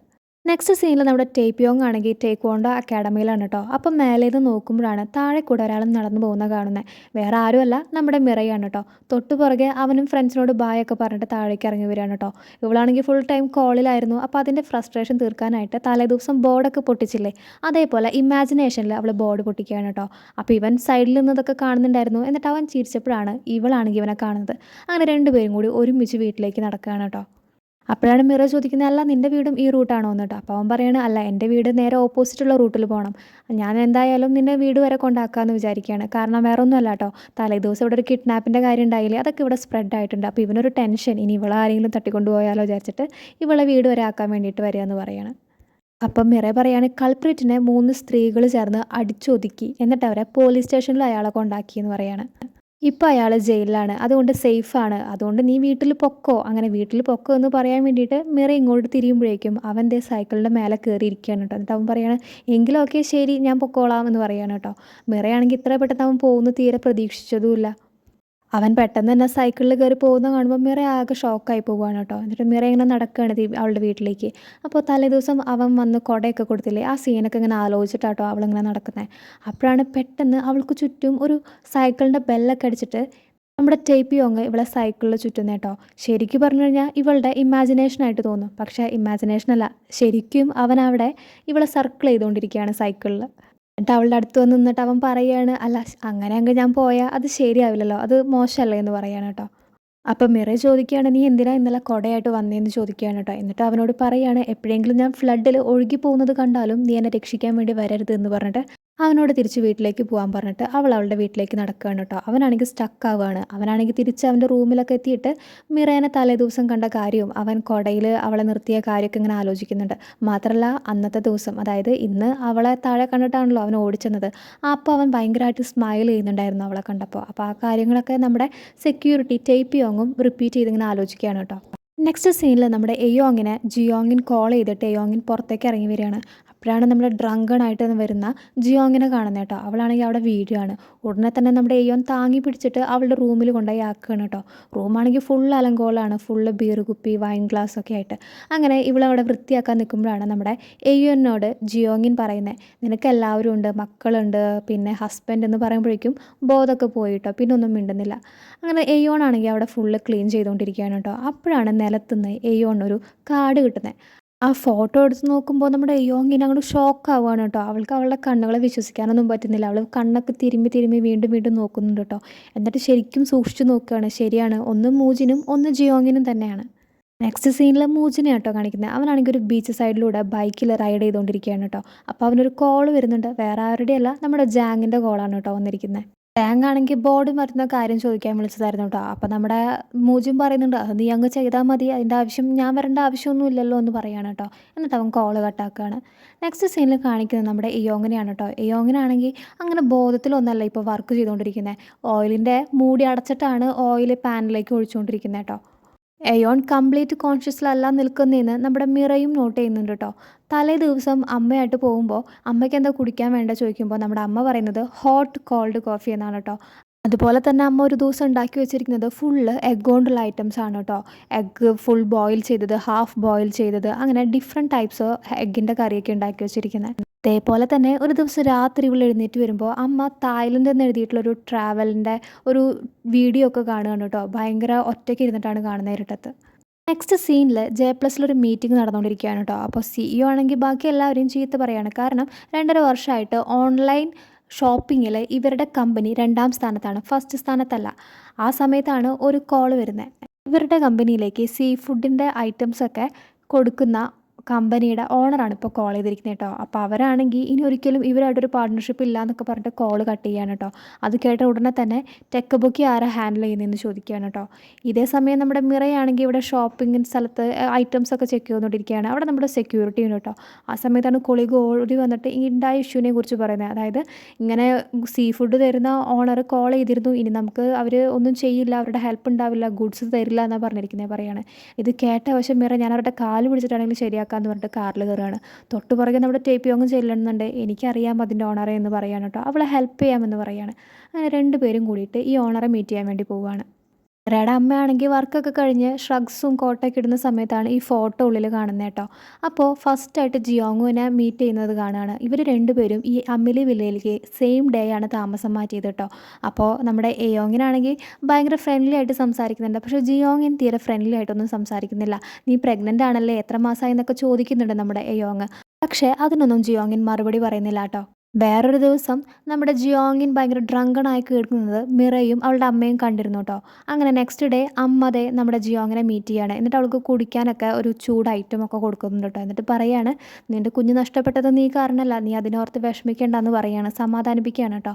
നെക്സ്റ്റ് സീനിൽ നമ്മുടെ ടേപ്യോങ് ആണെങ്കിൽ ടേക്വോണ്ടോ അക്കാഡമിയിലാണ് കേട്ടോ. അപ്പം മേലേന്ന് നോക്കുമ്പോഴാണ് താഴെ കൂടെ ഒരാൾ നടന്നു പോകുന്നത് കാണുന്നത്. വേറെ ആരുമല്ല, നമ്മുടെ മിറയാണ് കേട്ടോ. തൊട്ട് പുറകെ അവനും ഫ്രണ്ട്സിനോട് ബായ് ഒക്കെ പറഞ്ഞിട്ട് താഴേക്ക് ഇറങ്ങി വരികയാണ് കേട്ടോ. ഇവളാണെങ്കിൽ ഫുൾ ടൈം കോളിലായിരുന്നു. അപ്പോൾ അതിൻ്റെ ഫ്രസ്ട്രേഷൻ തീർക്കാനായിട്ട് തലേദിവസം ബോർഡൊക്കെ പൊട്ടിച്ചില്ലേ, അതേപോലെ ഇമാജിനേഷനിൽ അവൾ ബോർഡ് പൊട്ടിക്കുകയാണ് കേട്ടോ. അപ്പോൾ ഇവൻ സൈഡിൽ നിന്നതൊക്കെ കാണുന്നുണ്ടായിരുന്നു. എന്നിട്ട് അവൻ ചിരിച്ചപ്പോഴാണ് ഇവളാണെങ്കിൽ ഇവനെ കാണുന്നത്. അങ്ങനെ രണ്ടുപേരും കൂടി ഒരുമിച്ച് വീട്ടിലേക്ക് നടക്കുകയാണ് കേട്ടോ. അപ്പോഴാണ് മിറ ചോദിക്കുന്നത്, അല്ല നിൻ്റെ വീടും ഈ റൂട്ടാണോ എന്ന് കേട്ടോ. അപ്പോൾ അവൻ പറയാണ്, അല്ല എൻ്റെ വീട് നേരെ ഓപ്പോസിറ്റുള്ള റൂട്ടിൽ പോകണം. ഞാൻ എന്തായാലും നിന്നെ വീട് വരെ കൊണ്ടാക്കാമെന്ന് വിചാരിക്കുകയാണ്. കാരണം വേറെ ഒന്നും അല്ല കേട്ടോ, തലേദിവസം ഇവിടെ ഒരു കിഡ്നാപ്പിൻ്റെ കാര്യം ഉണ്ടായില്ലേ, അതൊക്കെ ഇവിടെ സ്പ്രെഡ് ആയിട്ടുണ്ട്. അപ്പോൾ ഇവനൊരു ടെൻഷൻ, ഇനി ഇവളെ ആരെങ്കിലും തട്ടിക്കൊണ്ടുപോയാലോ വിചാരിച്ചിട്ട് ഇവളെ വീട് വരെ ആക്കാൻ വേണ്ടിയിട്ട് വരിക എന്ന് പറയാണ്. അപ്പം മിറ പറയാണ്, കൾപ്രിറ്റിനെ 3 സ്ത്രീകൾ ചേർന്ന് അടിച്ചൊതുക്കി, എന്നിട്ട് അവരെ പോലീസ് സ്റ്റേഷനിൽ അയാളെ കൊണ്ടാക്കി എന്ന് പറയാണ്. ഇപ്പോൾ അയാൾ ജയിലിലാണ്, അതുകൊണ്ട് സേഫാണ്, അതുകൊണ്ട് നീ വീട്ടിൽ പൊക്കോ. അങ്ങനെ വീട്ടിൽ പൊക്കോ എന്ന് പറയാൻ വേണ്ടിയിട്ട് മിറ ഇങ്ങോട്ട് തിരിയുമ്പോഴേക്കും അവൻ ദേ സൈക്കിളിൻ്റെ മേലെ കയറിയിരിക്കുകയാണ് കേട്ടോ. എന്നിട്ട് അവൻ പറയാണ്, എങ്കിലും ഓക്കെ ശരി ഞാൻ പൊക്കോളാം എന്ന് പറയാണ് കേട്ടോ. മിറയാണെങ്കിൽ ഇത്ര പെട്ടെന്ന് അവൻ പോകുന്നു തീരെ പ്രതീക്ഷിച്ചതുമില്ല. അവൻ പെട്ടെന്ന് തന്നെ സൈക്കിളിൽ കയറി പോകുന്നത് കാണുമ്പോൾ മിറ ആകെ ഷോക്കായി പോവുകയാണ് കേട്ടോ. എന്നിട്ട് മിറ ഇങ്ങനെ നടക്കുകയാണ് അവളുടെ വീട്ടിലേക്ക്. അപ്പോൾ തലേദിവസം അവൻ വന്ന് കുടയൊക്കെ കൊടുത്തില്ലേ, ആ സീനൊക്കെ ഇങ്ങനെ ആലോചിച്ചിട്ടാട്ടോ അവളിങ്ങനെ നടക്കുന്നത്. അപ്പോഴാണ് പെട്ടെന്ന് അവൾക്ക് ചുറ്റും ഒരു സൈക്കിളിൻ്റെ ബെല്ലൊക്കെ അടിച്ചിട്ട് നമ്മുടെ ടേപ്പിയോങ് ഇവളെ സൈക്കിളിൽ ചുറ്റുന്നത് കേട്ടോ. ശരിക്കും പറഞ്ഞു കഴിഞ്ഞാൽ ഇവളുടെ ഇമാജിനേഷനായിട്ട് തോന്നും, പക്ഷേ ഇമാജിനേഷനല്ല, ശരിക്കും അവൻ അവിടെ ഇവളെ സർക്കിൾ ചെയ്തുകൊണ്ടിരിക്കുകയാണ് സൈക്കിളിൽ. എന്നിട്ട് അവളുടെ അടുത്ത് വന്ന് നിന്നിട്ട് അവൻ പറയുകയാണ്, അല്ല അങ്ങനെ അങ്ങ് ഞാൻ പോയാൽ അത് ശരിയാവില്ലല്ലോ, അത് മോശമല്ലേ എന്ന് പറയാണ് കേട്ടോ. അപ്പം മിറ ചോദിക്കുകയാണ്, നീ എന്തിനാ ഇന്നലെ കുടയായിട്ട് വന്നേന്ന് ചോദിക്കുകയാണ് കേട്ടോ. എന്നിട്ട് അവനോട് പറയുകയാണ്, എപ്പോഴെങ്കിലും ഞാൻ ഫ്ലഡിൽ ഒഴുകി പോകുന്നത് കണ്ടാലും നീ എന്നെ രക്ഷിക്കാൻ വേണ്ടി വരരുത് എന്ന് പറഞ്ഞിട്ട് അവനോട് തിരിച്ച് വീട്ടിലേക്ക് പോകാൻ പറഞ്ഞിട്ട് അവൾ അവളുടെ വീട്ടിലേക്ക് നടക്കുകയാണ് കേട്ടോ. അവനാണെങ്കിൽ സ്റ്റക്ക് ആവുകയാണ്. അവനാണെങ്കിൽ തിരിച്ച് അവൻ്റെ റൂമിലൊക്കെ എത്തിയിട്ട് മിറേനെ തലേദിവസം കണ്ട കാര്യവും അവൻ കുടയിൽ അവളെ നിർത്തിയ കാര്യമൊക്കെ ഇങ്ങനെ ആലോചിക്കുന്നുണ്ട്. മാത്രമല്ല അന്നത്തെ ദിവസം, അതായത് ഇന്ന് അവളെ താഴെ കണ്ടിട്ടാണല്ലോ അവൻ ഓടിച്ചെന്നത്. അപ്പോൾ അവൻ ഭയങ്കരമായിട്ട് സ്മൈൽ ചെയ്യുന്നുണ്ടായിരുന്നു അവളെ കണ്ടപ്പോൾ. അപ്പോൾ ആ കാര്യങ്ങളൊക്കെ നമ്മുടെ സെക്യൂരിറ്റി ടേപ്പിയോങ്ങും റിപ്പീറ്റ് ചെയ്തിങ്ങനെ ആലോചിക്കുകയാണ് കേട്ടോ. നെക്സ്റ്റ് സീനിൽ നമ്മുടെ എയോങ്ങിനെ ജിയോങ്ങിൻ കോൾ ചെയ്തിട്ട് എയോങ്ങിൻ പുറത്തേക്ക് ഇറങ്ങി വരികയാണ്. അപ്പോഴാണ് നമ്മൾ ഡ്രങ്കണായിട്ട് വരുന്ന ജിയോങ്ങിനെ കാണുന്നത് കേട്ടോ. അവളാണെങ്കിൽ അവിടെ വീഴുകയാണ്. ഉടനെ തന്നെ നമ്മുടെ എയോൻ താങ്ങി പിടിച്ചിട്ട് അവളുടെ റൂമിൽ കൊണ്ടുപോയി ആക്കുകയാണ് കേട്ടോ. റൂമാണെങ്കിൽ ഫുൾ അലങ്കോളമാണ്, ഫുള്ള് ബീർ കുപ്പി വൈൻ ഗ്ലാസ് ഒക്കെ ആയിട്ട്. അങ്ങനെ ഇവളവിടെ വൃത്തിയാക്കാൻ നിൽക്കുമ്പോഴാണ് നമ്മുടെ എയോനോട് ജിയോങ്ങിൻ പറയുന്നത്, നിനക്ക് എല്ലാവരും ഉണ്ട്, മക്കളുണ്ട്, പിന്നെ ഹസ്ബൻഡ് എന്ന് പറയുമ്പോഴേക്കും ബോധമൊക്കെ പോയിട്ടോ, പിന്നെ ഒന്നും മിണ്ടുന്നില്ല. അങ്ങനെ എയോണാണെങ്കിൽ അവിടെ ഫുള്ള് ക്ലീൻ ചെയ്തുകൊണ്ടിരിക്കുകയാണ് കേട്ടോ. അപ്പോഴാണ് നിലത്തുനിന്ന് എയോണൊരു കാർഡ് കിട്ടുന്നത്. ആ ഫോട്ടോ എടുത്ത് നോക്കുമ്പോൾ നമ്മുടെ യോങ്ങിന് അങ്ങോട്ട് ഷോക്ക് ആവുകയാണ് കേട്ടോ. അവൾക്ക് അവളുടെ കണ്ണുകളെ വിശ്വസിക്കാനൊന്നും പറ്റുന്നില്ല. അവൾ കണ്ണൊക്കെ തിരുമ്പി തിരുമ്പി വീണ്ടും വീണ്ടും നോക്കുന്നുണ്ട് കേട്ടോ. എന്നിട്ട് ശരിക്കും സൂക്ഷിച്ച് നോക്കുകയാണ്. ശരിയാണ്, ഒന്ന് മൂജിനും ഒന്ന് ജിയോങ്ങിനും തന്നെയാണ്. നെക്സ്റ്റ് സീനിൽ മൂജിനെ കേട്ടോ കാണിക്കുന്നത്. അവനാണെങ്കിൽ ഒരു ബീച്ച് സൈഡിലൂടെ ബൈക്കിൽ റൈഡ് ചെയ്തുകൊണ്ടിരിക്കുകയാണ് കേട്ടോ. അപ്പോൾ അവനൊരു കോൾ വരുന്നുണ്ട്. വേറെ ആരുടെയല്ല, നമ്മുടെ ജാങ്ങിൻ്റെ കോളാണ് കേട്ടോ വന്നിരിക്കുന്നത്. ടാങ് ആണെങ്കിൽ ബോർഡ് മരുന്ന കാര്യം ചോദിക്കാൻ വിളിച്ചതായിരുന്നു കേട്ടോ. അപ്പോൾ നമ്മുടെ മൂജിൻ പറയുന്നുണ്ട്, അത് നീ അങ്ങ് ചെയ്താൽ മതി, അതിൻ്റെ ആവശ്യം ഞാൻ വരേണ്ട ആവശ്യമൊന്നും ഇല്ലല്ലോ എന്ന് പറയാണ് കേട്ടോ. എന്നിട്ട് അവൻ കോള് കട്ടാക്കുകയാണ്. നെക്സ്റ്റ് സീനിൽ കാണിക്കുന്നത് നമ്മുടെ ഇയോങ്ങിനെയാണ് കേട്ടോ. ഇയോങ്ങിനാണെങ്കിൽ അങ്ങനെ ബോധത്തിലൊന്നല്ല ഇപ്പോൾ വർക്ക് ചെയ്തുകൊണ്ടിരിക്കുന്നത്. ഓയിലിൻ്റെ മൂടി അടച്ചിട്ടാണ് ഓയിൽ പാനിലേക്ക് ഒഴിച്ചുകൊണ്ടിരിക്കുന്നത് കേട്ടോ. എയോൺ കംപ്ലീറ്റ് കോൺഷ്യസിലല്ല നിൽക്കുന്നതെന്ന് നമ്മുടെ മിറയും നോട്ട് ചെയ്യുന്നുണ്ട് കേട്ടോ. തലേ ദിവസം അമ്മയായിട്ട് പോകുമ്പോൾ അമ്മയ്ക്ക് എന്താ കുടിക്കാൻ വേണ്ട ചോദിക്കുമ്പോൾ നമ്മുടെ അമ്മ പറയുന്നത് ഹോട്ട് കോൾഡ് കോഫി എന്നാണ് കേട്ടോ. അതുപോലെ തന്നെ അമ്മ ഒരു ദിവസം ഉണ്ടാക്കി വെച്ചിരിക്കുന്നത് ഫുള്ള് എഗ് കൊണ്ടുള്ള ഐറ്റംസ് ആണ് കേട്ടോ. എഗ്ഗ് ഫുൾ ബോയിൽ ചെയ്തത്, ഹാഫ് ബോയിൽ ചെയ്തത്, അങ്ങനെ ഡിഫറെൻറ്റ് ടൈപ്സ് എഗ്ഗിൻ്റെ കറിയൊക്കെ ഉണ്ടാക്കി വെച്ചിരിക്കുന്നത്. അതേപോലെ തന്നെ ഒരു ദിവസം രാത്രി ഇവൾ എഴുന്നേറ്റ് വരുമ്പോൾ അമ്മ തായ്ലൻഡ് എന്ന് എഴുതിയിട്ടുള്ളൊരു ട്രാവലിൻ്റെ ഒരു വീഡിയോ ഒക്കെ കാണുകയാണ് കേട്ടോ. ഭയങ്കര ഒറ്റയ്ക്ക് ഇരുന്നിട്ടാണ് കാണുന്നത് ഇരുട്ടത്ത്. നെക്സ്റ്റ് സീനിൽ ജെ+ലൊരു മീറ്റിംഗ് നടന്നുകൊണ്ടിരിക്കുകയാണ് കേട്ടോ. അപ്പോൾ CEO ആണെങ്കിൽ ബാക്കി എല്ലാവരെയും ചീത്ത പറയാണ്. കാരണം 2.5 വർഷമായിട്ട് ഓൺലൈൻ ഷോപ്പിങ്ങിൽ ഇവരുടെ കമ്പനി 2ാം സ്ഥാനത്താണ്, ഫസ്റ്റ് സ്ഥാനത്തല്ല. ആ സമയത്താണ് ഒരു കോൾ വരുന്നത്. ഇവരുടെ കമ്പനിയിലേക്ക് സീ ഫുഡിൻ്റെ ഐറ്റംസൊക്കെ കൊടുക്കുന്ന കമ്പനിയുടെ ഓണറാണ് ഇപ്പോൾ കോൾ ചെയ്തിരിക്കുന്നത് കേട്ടോ. അപ്പോൾ അവരാണെങ്കിൽ ഇനി ഒരിക്കലും ഇവരായിട്ടൊരു പാർട്ട്ണർഷിപ്പ് ഇല്ല എന്നൊക്കെ പറഞ്ഞിട്ട് കോൾ കട്ട് ചെയ്യാണ് കേട്ടോ. അത് കേട്ട ഉടനെ തന്നെ ടെക് ബുക്കി ആരാ ഹാൻഡിൽ ചെയ്യുന്നതെന്ന് ചോദിക്കുകയാണ് കേട്ടോ. ഇതേ സമയം നമ്മുടെ മിറയാണെങ്കിൽ ഇവിടെ ഷോപ്പിംഗ് സ്ഥലത്ത് ഐറ്റംസ് ഒക്കെ ചെക്ക് ചെയ്തുകൊണ്ടിരിക്കുകയാണ്. അവിടെ നമ്മുടെ സെക്യൂരിറ്റി ഉണ്ട് കേട്ടോ. ആ സമയത്താണ് കൊളീഗ് ഓടി വന്നിട്ട് ഈ ഉണ്ടായ ഇഷ്യൂവിനെ കുറിച്ച് പറയുന്നത്. അതായത് ഇങ്ങനെ സീ ഫുഡ് തരുന്ന ഓണർ കോൾ ചെയ്തിരുന്നു, ഇനി നമുക്ക് അവർ ഒന്നും ചെയ്യില്ല, അവരുടെ ഹെൽപ്പ് ഉണ്ടാവില്ല, ഗുഡ്സ് തരില്ല എന്നാണ് പറഞ്ഞിരിക്കുന്നത് പറയാണ്. ഇത് കേട്ട വശം മിറ ഞാൻ അവരുടെ കാല് പിടിച്ചിട്ടാണെങ്കിൽ ശരിയാക്കാമെന്ന് പറഞ്ഞിട്ട് കാറിൽ കയറുകയാണ്. തൊട്ട് പുറകെ നമ്മുടെ ടേപ്പിയോങ്ങും ചെല്ലുന്നുണ്ട്. എനിക്കറിയാം അതിൻ്റെ ഓണറെ എന്ന് പറയാണ് കേട്ടോ. അവളെ ഹെൽപ്പ് ചെയ്യാമെന്ന് പറയാണ്. അങ്ങനെ 2 പേരും കൂടിയിട്ട് ഈ ഓണറെ മീറ്റ് ചെയ്യാൻ വേണ്ടി പോവുകയാണ്. മിറയുടെ അമ്മയാണെങ്കിൽ വർക്കൊക്കെ കഴിഞ്ഞ് ഷ്രഗ്സും കോട്ടൊക്കെ ഇടുന്ന സമയത്താണ് ഈ ഫോട്ടോ ഉള്ളിൽ കാണുന്നത് കേട്ടോ. അപ്പോൾ ഫസ്റ്റായിട്ട് ജിയോങ്ങുവിനെ മീറ്റ് ചെയ്യുന്നത് കാണുകയാണ്. ഇവർ രണ്ടുപേരും ഈ അമിലി വില്ലയിലേക്ക് സെയിം ഡേ ആണ് താമസം മാറ്റിയത് കേട്ടോ. അപ്പോൾ നമ്മുടെ എയോങ്ങിനാണെങ്കിൽ ഭയങ്കര ഫ്രണ്ട്ലി ആയിട്ട് സംസാരിക്കുന്നുണ്ട്. പക്ഷേ ജിയോങ്ങിൻ തീരെ ഫ്രണ്ട്ലി ആയിട്ടൊന്നും സംസാരിക്കുന്നില്ല. നീ പ്രഗ്നൻ്റ് ആണല്ലേ, എത്ര മാസമായി എന്നൊക്കെ ചോദിക്കുന്നുണ്ട് നമ്മുടെ എയോങ്. പക്ഷേ അതിനൊന്നും ജിയോങ്ങിൻ മറുപടി പറയുന്നില്ല കേട്ടോ. വേറൊരു ദിവസം നമ്മുടെ ജിയോങ്ങിൻ ഭയങ്കര ഡ്രങ്കണായി കേൾക്കുന്നത് മിറയും അവളുടെ അമ്മയും കണ്ടിരുന്നു കേട്ടോ. അങ്ങനെ നെക്സ്റ്റ് ഡേ അമ്മ ദേ നമ്മുടെ ജിയോങ്ങിനെ മീറ്റ് ചെയ്യാണ്. എന്നിട്ട് അവൾക്ക് കുടിക്കാനൊക്കെ ഒരു ചൂട് ഐറ്റം ഒക്കെ കൊടുക്കുന്നുണ്ട് കേട്ടോ. എന്നിട്ട് പറയാണ്, നിന്റെ കുഞ്ഞ് നഷ്ടപ്പെട്ടത് നീ കാരണമല്ല, നീ അതിനോർത്ത് വിഷമിക്കേണ്ടെന്ന് പറയാണ്, സമാധാനിപ്പിക്കുകയാണ് കേട്ടോ.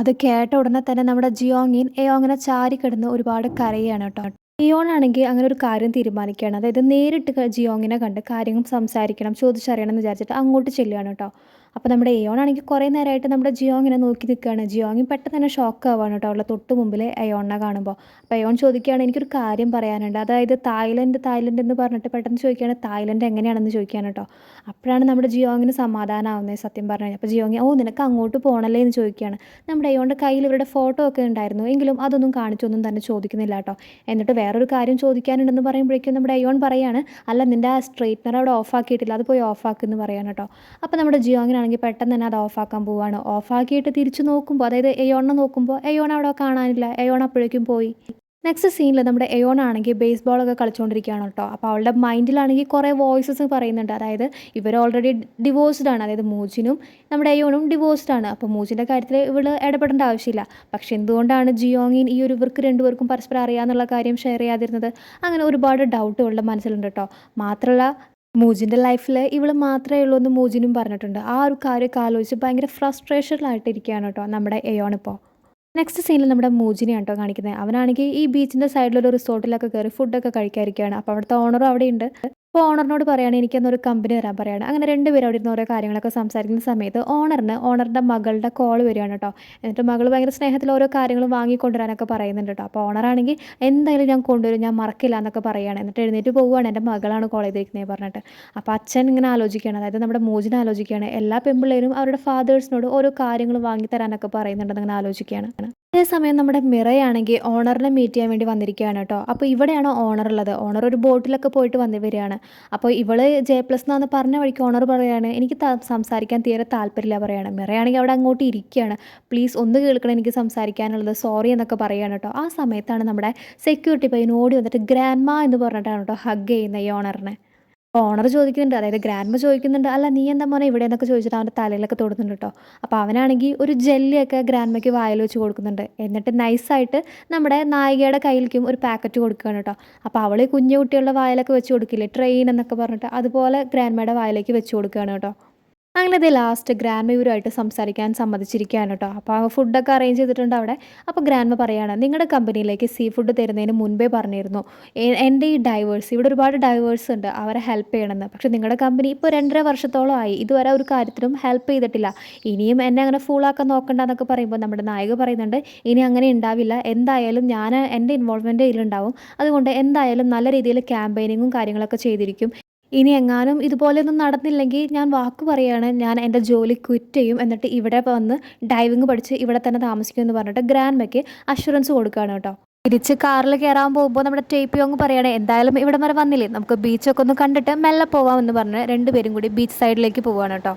അത് കേട്ട ഉടനെ തന്നെ നമ്മുടെ ജിയോങ്ങിൻ എയോങ്ങിനെ ചാരിക്കിടന്ന് ഒരുപാട് കരയാണ് കേട്ടോ. ഇയോണാണെങ്കിൽ അങ്ങനെ ഒരു കാര്യം തീരുമാനിക്കുകയാണ്. അതായത് നേരിട്ട് ജിയോങ്ങിനെ കണ്ട് കാര്യങ്ങൾ സംസാരിക്കണം, ചോദിച്ചറിയണം എന്ന് വിചാരിച്ചിട്ട് അങ്ങോട്ട് ചെല്ലുകയാണ് കേട്ടോ. അപ്പോൾ നമ്മുടെ എയോണാണെങ്കിൽ കുറേ നേരമായിട്ട് നമ്മുടെ ജിയോങ്ങിനെ നോക്കി നിൽക്കുകയാണ്. ജിയോങ്ങി പെട്ടെന്ന് തന്നെ ഷോക്ക് ആവുകയാണ് കേട്ടോ അവളുടെ തൊട്ട് മുമ്പിൽ എയോണിനെ കാണുമ്പോൾ. അപ്പോൾ എയോൺ ചോദിക്കുകയാണ്, എനിക്കൊരു കാര്യം പറയാനുണ്ട്. അതായത് തായ്ലൻഡ് എന്ന് പറഞ്ഞിട്ട് പെട്ടെന്ന് ചോദിക്കുകയാണ്, തായ്ലൻഡ് എങ്ങനെയാണെന്ന് ചോദിക്കുകയാണ് കേട്ടോ. അപ്പോഴാണ് നമ്മുടെ ജിയോങ്ങിന് സമാധാനമാവുന്നത് സത്യം പറഞ്ഞു കഴിഞ്ഞാൽ. അപ്പോൾ ജിയോങ്ങി, ഓ നിനക്ക് അങ്ങോട്ട് പോകണല്ലേ എന്ന് ചോദിക്കുകയാണ്. നമ്മുടെ എയോണിൻ്റെ കയ്യിൽ ഇവരുടെ ഫോട്ടോ ഒക്കെ ഉണ്ടായിരുന്നു, എങ്കിലും അതൊന്നും കാണിച്ചൊന്നും തന്നെ ചോദിക്കുന്നില്ല കേട്ടോ. എന്നിട്ട് വേറൊരു കാര്യം ചോദിക്കാനുണ്ടെന്ന് പറയുമ്പോഴേക്കും നമ്മുടെ എയോൺ പറയാണ്, അല്ല നിൻ്റെ ആ സ്ട്രെയിറ്റ്നർ അവിടെ ഓഫാക്കിയിട്ടില്ല, അത് പോയി ഓഫാക്കുമെന്ന് പറയാണ് കേട്ടോ. അപ്പോൾ നമ്മുടെ ജിയോങ്ങിനാണെങ്കിൽ പെട്ടെന്ന് തന്നെ അത് ഓഫാക്കാൻ പോവുകയാണ്. ഓഫാക്കിയിട്ട് തിരിച്ച് നോക്കുമ്പോൾ, അതായത് എയോണിനെ നോക്കുമ്പോൾ എയോൺ അവിടെ കാണാനില്ല. എയോൺ അപ്പോഴേക്കും പോയി. നെക്സ്റ്റ് സീനിൽ നമ്മുടെ എയോൺ ആണെങ്കിൽ ബേസ്ബോളൊക്കെ കളിച്ചുകൊണ്ടിരിക്കുകയാണ് കേട്ടോ. അപ്പോൾ അവളുടെ മൈൻഡിലാണെങ്കിൽ കുറേ വോയിസസ് പറയുന്നുണ്ട്. അതായത് ഇവർ ഓൾറെഡി ഡിവോഴ്സ്ഡ് ആണ്. അതായത് മൂജിനും നമ്മുടെ എയോണും ഡിവോഴ്സ്ഡ് ആണ്. അപ്പോൾ മൂജിൻ്റെ കാര്യത്തിൽ ഇവൾ ഇടപെടേണ്ട ആവശ്യമില്ല. പക്ഷെ എന്തുകൊണ്ടാണ് ജിയോങ്ങിൻ ഈ ഒരു ഇവർക്ക് രണ്ടുപേർക്കും പരസ്പരം അറിയാമെന്നുള്ള കാര്യം ഷെയർ ചെയ്യാതിരുന്നത്? അങ്ങനെ ഒരുപാട് ഡൗട്ട് ഇവളുടെ മനസ്സിലുണ്ട് കേട്ടോ. മാത്രമല്ല മൂജിൻ്റെ ലൈഫിൽ ഇവൾ മാത്രമേ ഉള്ളൂ എന്ന് മൂജിനും പറഞ്ഞിട്ടുണ്ട്. ആ ഒരു കാര്യമൊക്കെ ആലോചിച്ച് ഭയങ്കര ഫ്രസ്ട്രേഷനിലായിട്ടിരിക്കുകയാണ് കേട്ടോ നമ്മുടെ എയോൺ ഇപ്പോൾ. നെക്സ്റ്റ് സീനിൽ നമ്മുടെ മൂജിനെയാണ് കേട്ടോ കാണിക്കുന്നത്. അവനാണെങ്കിൽ ഈ ബീച്ചിൻ്റെ സൈഡിലൊരു റിസോർട്ടിലൊക്കെ കയറി ഫുഡൊക്കെ കഴിക്കാതിരിക്കുകയാണ്. അപ്പോൾ അവിടുത്തെ ഓണറും അവിടെയുണ്ട്. അപ്പോൾ ഓണറിനോട് പറയുകയാണ്, എനിക്കെന്നൊരു കമ്പനി തരാൻ പറയുകയാണ്. അങ്ങനെ രണ്ടുപേരും അവിടെ ഇരുന്ന് ഓരോ കാര്യങ്ങളൊക്കെ സംസാരിക്കുന്ന സമയത്ത് ഓണറിൻ്റെ മകളുടെ കോൾ വരികയാണ് കേട്ടോ. എന്നിട്ട് മകൾ ഭയങ്കര സ്നേഹത്തിൽ ഓരോ കാര്യങ്ങളും വാങ്ങിക്കൊണ്ടുവരാനൊക്കെ പറയുന്നുണ്ട് കേട്ടോ. അപ്പോൾ ഓണറാണെങ്കിൽ എന്തായാലും ഞാൻ കൊണ്ടുവരും, ഞാൻ മറക്കില്ല എന്നൊക്കെ പറയുകയാണ്. എന്നിട്ട് എഴുന്നേറ്റ് പോവുകയാണ്, എൻ്റെ മകളാണ് കോൾ ചെയ്തിരിക്കുന്നത് പറഞ്ഞിട്ട്. അപ്പോൾ അച്ഛൻ ഇങ്ങനെ ആലോചിക്കുകയാണ്, അതായത് നമ്മുടെ മൂജിനെ ആലോചിക്കുകയാണ്, എല്ലാ പെൺപിള്ളേരും അവരുടെ ഫാദേഴ്സിനോട് ഓരോ കാര്യങ്ങൾ വാങ്ങിത്തരാനൊക്കെ പറയുന്നുണ്ടെന്ന് അങ്ങനെ ആലോചിക്കുകയാണ്. അതേസമയം നമ്മുടെ മിറയാണെങ്കിൽ ഓണറിനെ മീറ്റ് ചെയ്യാൻ വേണ്ടി വന്നിരിക്കുകയാണ് കേട്ടോ. അപ്പോൾ ഇവിടെയാണ് ഓണർ ഉള്ളത്. ഓണർ ഒരു ബോട്ടിലൊക്കെ പോയിട്ട് വരികയാണ്. അപ്പോൾ ഇവള് J+ എന്നാന്ന് പറഞ്ഞ വഴിക്ക് ഓണർ പറയാണ്, എനിക്ക് സംസാരിക്കാൻ തീരെ താല്പര്യമില്ല പറയാണ്. മിറയാണെങ്കിൽ അവിടെ അങ്ങോട്ട് ഇരിക്കുകയാണ്. പ്ലീസ് ഒന്ന് കേൾക്കണം, എനിക്ക് സംസാരിക്കാനുള്ളത്, സോറി എന്നൊക്കെ പറയുകയാണ് കേട്ടോ. ആ സമയത്താണ് നമ്മുടെ സെക്യൂരിറ്റി പയ്യൻ ഓടി വന്നിട്ട് ഗ്രാൻഡ്മാ എന്ന് പറഞ്ഞിട്ടാണ് കേട്ടോ ഹഗ് ചെയ്യുന്നത് ഈ ഓണറിനെ. ഓണർ ചോദിക്കുന്നുണ്ട്, അതായത് ഗ്രാൻഡ്മ ചോദിക്കുന്നുണ്ട്, അല്ല നീ എന്താ മോനെ ഇവിടെ എന്നൊക്കെ ചോദിച്ചിട്ട് അവൻ്റെ തലയിലൊക്കെ തൊടുന്നുണ്ട് കേട്ടോ. അപ്പോൾ അവനാണെങ്കിൽ ഒരു ജെല്ലിയൊക്കെ ഗ്രാൻഡ്മയ്ക്ക് വായിൽ വെച്ച് കൊടുക്കുന്നുണ്ട്. എന്നിട്ട് നൈസായിട്ട് നമ്മുടെ നായികയുടെ കയ്യിലേക്കും ഒരു പാക്കറ്റ് കൊടുക്കുകയാണ് കേട്ടോ. അപ്പോൾ അവൾ കുഞ്ഞു കുട്ടികളുടെ വായിലൊക്കെ വെച്ച് കൊടുക്കില്ലേ, ട്രെയിൻ എന്നൊക്കെ പറഞ്ഞിട്ട്, അതുപോലെ ഗ്രാൻഡ്മയുടെ വായിലേക്ക് വെച്ച് കൊടുക്കുകയാണ് കേട്ടോ. അങ്ങനെ ഇത് ലാസ്റ്റ് ഗ്രാൻഡ്മ ഇവരുമായിട്ട് സംസാരിക്കാൻ സമ്മതിച്ചിരിക്കുകയാണ് കേട്ടോ. അപ്പോൾ ആ ഫുഡൊക്കെ അറേഞ്ച് ചെയ്തിട്ടുണ്ട് അവിടെ. അപ്പോൾ ഗ്രാൻഡ്മ പറയുകയാണ്, നിങ്ങളുടെ കമ്പനിയിലേക്ക് സീ ഫുഡ് തരുന്നതിന് മുൻപേ പറഞ്ഞിരുന്നു എൻ്റെ ഈ ഡൈവേഴ്സ്, ഇവിടെ ഒരുപാട് ഡൈവേഴ്സ് ഉണ്ട്, അവരെ ഹെൽപ്പ് ചെയ്യണമെന്ന്. പക്ഷേ നിങ്ങളുടെ കമ്പനി ഇപ്പോൾ 2.5 വർഷത്തോളമായി ഇതുവരെ ഒരു കാര്യത്തിലും ഹെൽപ്പ് ചെയ്തിട്ടില്ല. ഇനിയും എന്നെ അങ്ങനെ ഫൂളാക്കാൻ നോക്കണ്ട എന്നൊക്കെ പറയുമ്പോൾ നമ്മുടെ നായിക പറയുന്നുണ്ട്, ഇനി അങ്ങനെ ഉണ്ടാവില്ല, എന്തായാലും ഞാൻ എൻ്റെ ഇൻവോൾവ്മെൻറ്റ് ഇതിലുണ്ടാവും, അതുകൊണ്ട് എന്തായാലും നല്ല രീതിയിൽ ക്യാമ്പയിനിങ്ങും കാര്യങ്ങളൊക്കെ ചെയ്തിരിക്കും. ഇനി എങ്ങാനും ഇതുപോലെയൊന്നും നടന്നില്ലെങ്കിൽ ഞാൻ വാക്ക് പറയുകയാണ്, ഞാൻ എൻ്റെ ജോലി ക്വിറ്റ് ചെയ്യും, എന്നിട്ട് ഇവിടെ വന്ന് ഡൈവിങ് പഠിച്ച് ഇവിടെ തന്നെ താമസിക്കുമെന്ന് പറഞ്ഞിട്ട് ഗ്രാൻഡ്മയ്ക്ക് അഷുറൻസ് കൊടുക്കുകയാണ് കേട്ടോ. തിരിച്ച് കാറിൽ കയറാൻ പോകുമ്പോൾ നമ്മുടെ ടേപ്പിയോങ് പറയുകയാണ്, എന്തായാലും ഇവിടെ വരെ വന്നില്ലേ, നമുക്ക് ബീച്ചൊക്കെ ഒന്ന് കണ്ടിട്ട് മെല്ലെ പോവാമെന്ന് പറഞ്ഞ് രണ്ടുപേരും കൂടി ബീച്ച് സൈഡിലേക്ക് പോവുകയാണ് കേട്ടോ.